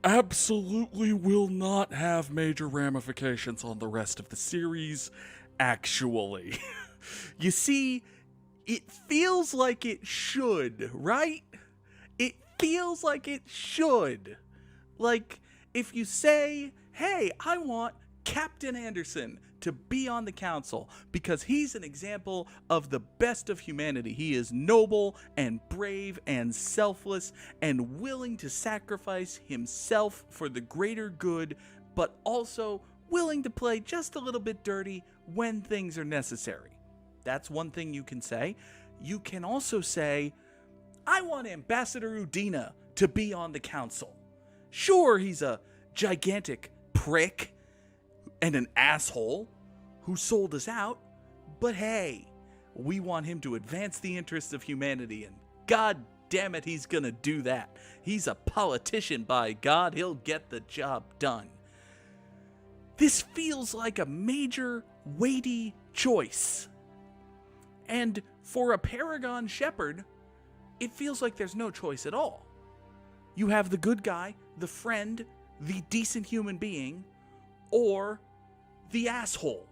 absolutely will not have major ramifications on the rest of the series, actually. You see, it feels like it should, right? It feels like it should. Like, if you say, hey, I want Captain Anderson to be on the council because he's an example of the best of humanity. He is noble and brave and selfless and willing to sacrifice himself for the greater good, but also willing to play just a little bit dirty when things are necessary. That's one thing you can say. You can also say, I want Ambassador Udina to be on the council. Sure, he's a gigantic prick and an asshole who sold us out, but hey, we want him to advance the interests of humanity, and god damn it, he's gonna do that. He's a politician, by God, he'll get the job done. This feels like a major, weighty choice. And for a Paragon Shepard, it feels like there's no choice at all. You have the good guy, the friend, the decent human being, or the asshole.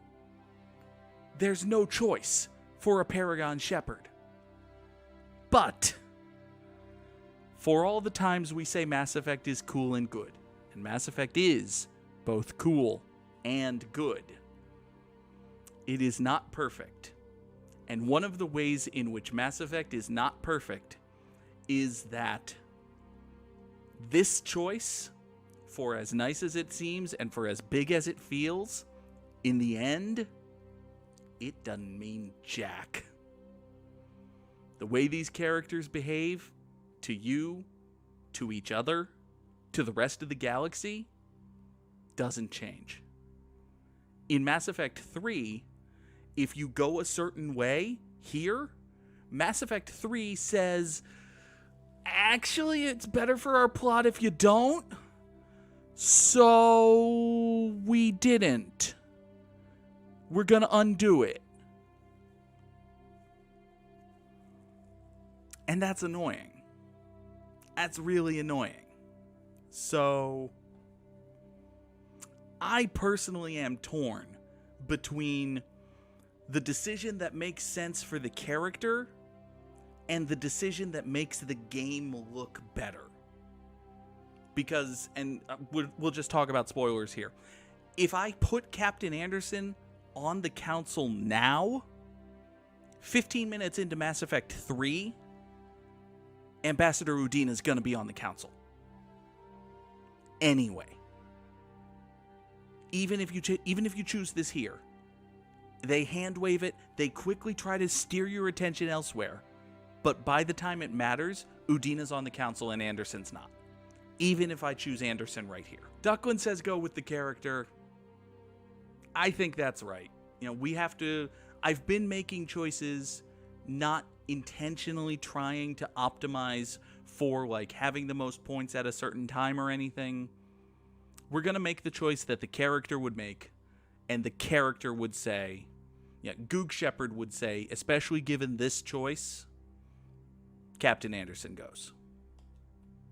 There's no choice for a Paragon Shepard. But for all the times we say Mass Effect is cool and good, and Mass Effect is both cool and good, it is not perfect. And one of the ways in which Mass Effect is not perfect is that this choice, for as nice as it seems and for as big as it feels, in the end, it doesn't mean jack. The way these characters behave to you, to each other, to the rest of the galaxy, doesn't change. In Mass Effect 3, if you go a certain way here, Mass Effect 3 says, actually, it's better for our plot if you don't. So we didn't. We're gonna undo it. And that's annoying. That's really annoying. So I personally am torn between the decision that makes sense for the character and the decision that makes the game look better. Because, and we'll just talk about spoilers here. If I put Captain Anderson on the council now, 15 minutes into Mass Effect 3, Ambassador Udina is going to be on the council. Anyway. Even if you choose this here, they hand wave it, they quickly try to steer your attention elsewhere, but by the time it matters, Udina's on the council and Anderson's not. Even if I choose Anderson right here. Ducklin says go with the character. I think that's right. You know, we have to... I've been making choices, not intentionally trying to optimize for, like, having the most points at a certain time or anything. We're going to make the choice that the character would make, and the character would say... Yeah, Goog Shepard would say, especially given this choice, Captain Anderson goes.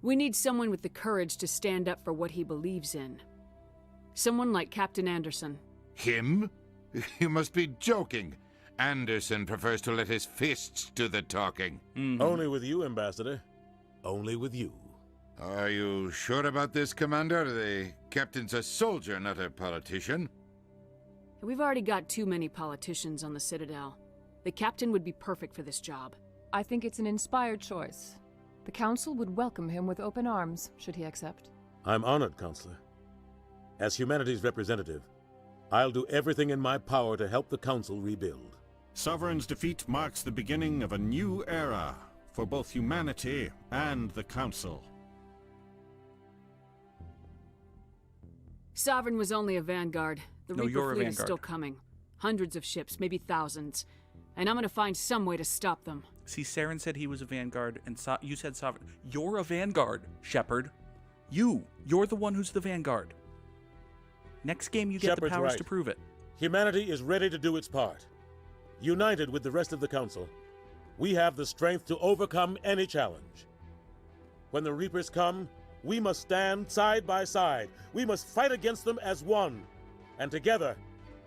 We need someone with the courage to stand up for what he believes in. Someone like Captain Anderson. Him? You must be joking. Anderson prefers to let his fists do the talking. Only with you, Ambassador. Only with you. Are you sure about this, Commander? The captain's a soldier, not a politician. We've already got too many politicians on the Citadel. The captain would be perfect for this job. I think it's an inspired choice. The Council would welcome him with open arms, should he accept. I'm honored, Counselor. As humanity's representative, I'll do everything in my power to help the Council rebuild. Sovereign's defeat marks the beginning of a new era for both humanity and the Council. Sovereign was only a vanguard. The No, Reaper you're a fleet is vanguard. still coming. Hundreds of ships, maybe thousands. And I'm gonna find some way to stop them. See, Saren said he was a vanguard, and you said Sovereign. You're a vanguard, Shepard. You're the one who's the vanguard. Next game, you get Shepard's the powers right. to prove it. Humanity is ready to do its part. United with the rest of the Council, we have the strength to overcome any challenge. When the Reapers come, we must stand side by side. We must fight against them as one. And together,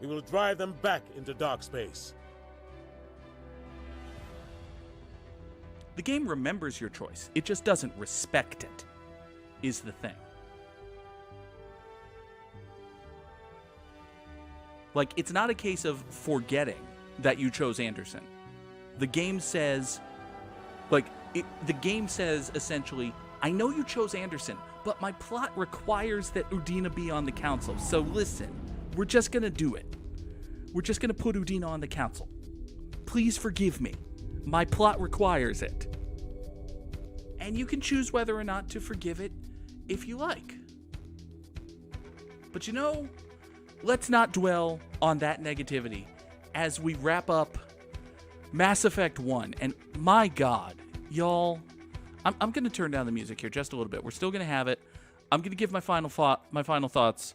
we will drive them back into dark space. The game remembers your choice. It just doesn't respect it, is the thing. Like, it's not a case of forgetting that you chose Anderson. The game says, the game says essentially, I know you chose Anderson, but my plot requires that Udina be on the Council. So listen, we're just gonna do it. We're just gonna put Udina on the Council. Please forgive me. My plot requires it. And you can choose whether or not to forgive it if you like. But you know, let's not dwell on that negativity as we wrap up Mass Effect 1. And my God, y'all, I'm going to turn down the music here just a little bit. We're still going to have it. I'm going to give my final thoughts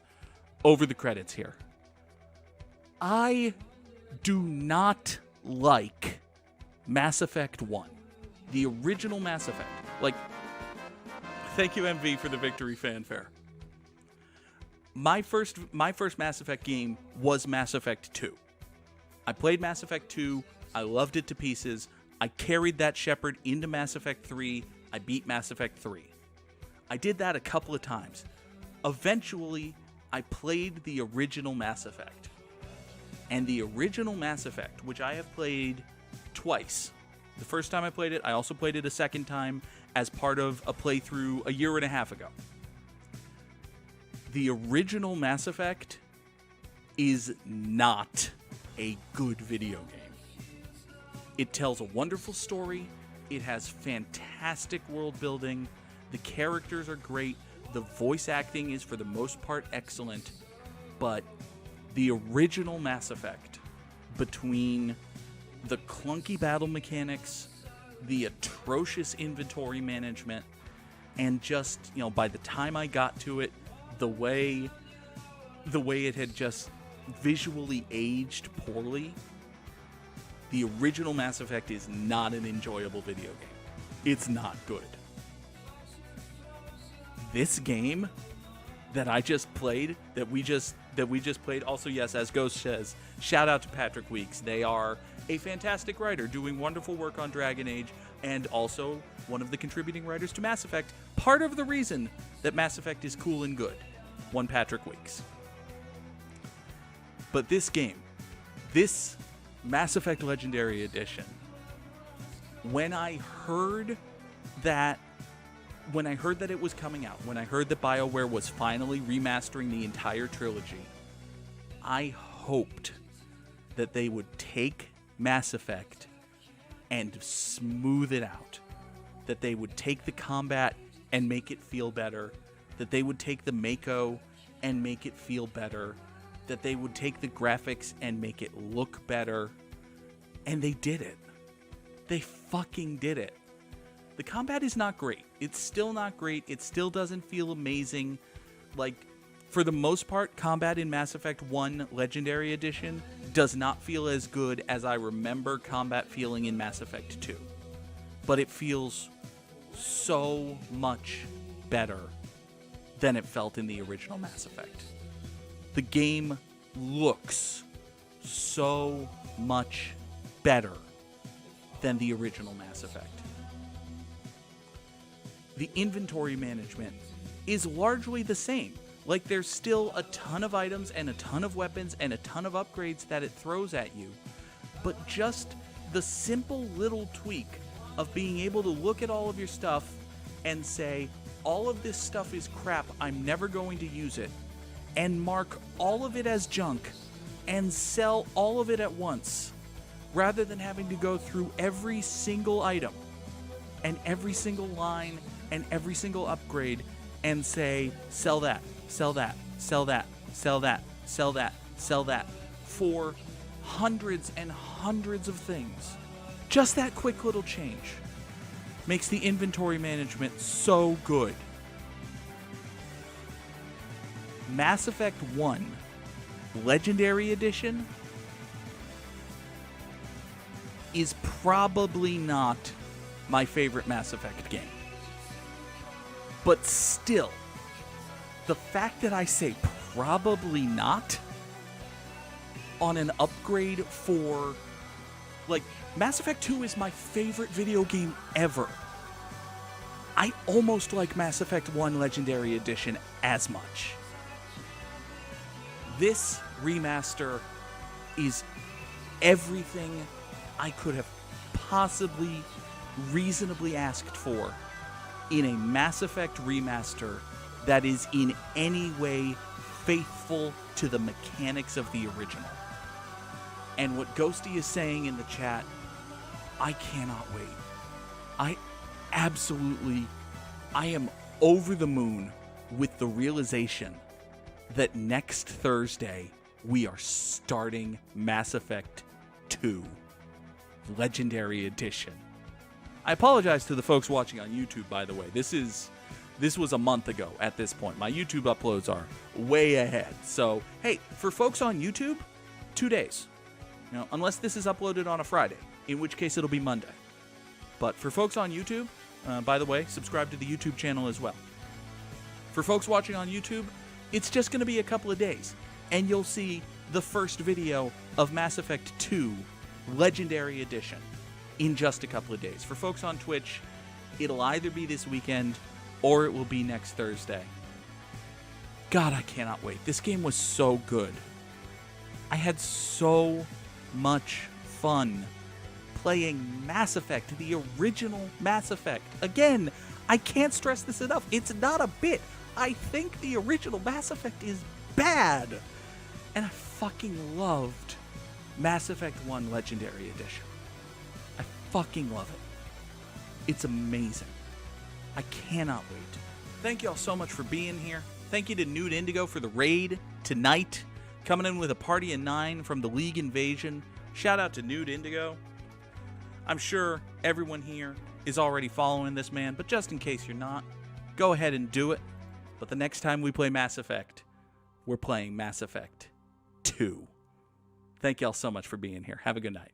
over the credits here. I do not like Mass Effect 1, the original Mass Effect. Like, thank you, MV, for the victory fanfare. My first Mass Effect game was Mass Effect 2. I played Mass Effect 2. I loved it to pieces. I carried that Shepard into Mass Effect 3. I beat Mass Effect 3. I did that a couple of times. Eventually, I played the original Mass Effect. And the original Mass Effect, which I have played twice. The first time I played it, I also played it a second time as part of a playthrough a year and a half ago. The original Mass Effect is not a good video game. It tells a wonderful story. It has fantastic world building. The characters are great. The voice acting is, for the most part, excellent. But the original Mass Effect, between the clunky battle mechanics, the atrocious inventory management, and just, you know, by the time I got to it, the way it had just visually aged poorly, the original Mass Effect is not an enjoyable video game. It's not good. This game that I just played, that we just played, also, yes, as Ghost says, shout out to Patrick Weeks. They are a fantastic writer doing wonderful work on Dragon Age, and also one of the contributing writers to Mass Effect. Part of the reason that Mass Effect is cool and good. One Patrick Weeks. But this game, this Mass Effect Legendary Edition, when I heard that it was coming out, when I heard that BioWare was finally remastering the entire trilogy, I hoped that they would take Mass Effect and smooth it out. That they would take the combat and make it feel better. That they would take the Mako and make it feel better. That they would take the graphics and make it look better. And they did it. They fucking did it. The combat is not great. It's still not great. It still doesn't feel amazing. Like, for the most part, combat in Mass Effect 1 Legendary Edition does not feel as good as I remember combat feeling in Mass Effect 2. But it feels so much better than it felt in the original Mass Effect. The game looks so much better than the original Mass Effect. The inventory management is largely the same. Like, there's still a ton of items and a ton of weapons and a ton of upgrades that it throws at you. But just the simple little tweak of being able to look at all of your stuff and say, all of this stuff is crap, I'm never going to use it, and mark all of it as junk and sell all of it at once, rather than having to go through every single item and every single line and every single upgrade and say, sell that, sell that, sell that, sell that, sell that, sell that, for hundreds and hundreds of things. Just that quick little change makes the inventory management so good. Mass Effect 1 Legendary Edition is probably not my favorite Mass Effect game. But still, the fact that I say probably not on an upgrade for, like, Mass Effect 2 is my favorite video game ever. I almost like Mass Effect 1 Legendary Edition as much. This remaster is everything I could have possibly reasonably asked for in a Mass Effect remaster that is in any way faithful to the mechanics of the original. And what Ghosty is saying in the chat, I cannot wait. I am over the moon with the realization that next Thursday we are starting Mass Effect 2 Legendary Edition. I apologize to the folks watching on YouTube, by the way. This was a month ago at this point. My YouTube uploads are way ahead. So, hey, for folks on YouTube, 2 days. You know, unless this is uploaded on a Friday, in which case it'll be Monday. But for folks on YouTube, by the way, subscribe to the YouTube channel as well. For folks watching on YouTube, it's just going to be a couple of days, and you'll see the first video of Mass Effect 2 Legendary Edition in just a couple of days. For folks on Twitch, it'll either be this weekend or it will be next Thursday. God, I cannot wait. This game was so good. I had so much fun playing Mass Effect, the original Mass Effect. Again, I can't stress this enough. It's not a bit. I think the original Mass Effect is bad. And I fucking loved Mass Effect 1 Legendary Edition. I fucking love it. It's amazing. I cannot wait. Thank you all so much for being here. Thank you to Nude Indigo for the raid tonight. Coming in with a party of 9 from the League Invasion. Shout out to Nude Indigo. I'm sure everyone here is already following this man, but just in case you're not, go ahead and do it. But the next time we play Mass Effect, we're playing Mass Effect 2. Thank y'all so much for being here. Have a good night.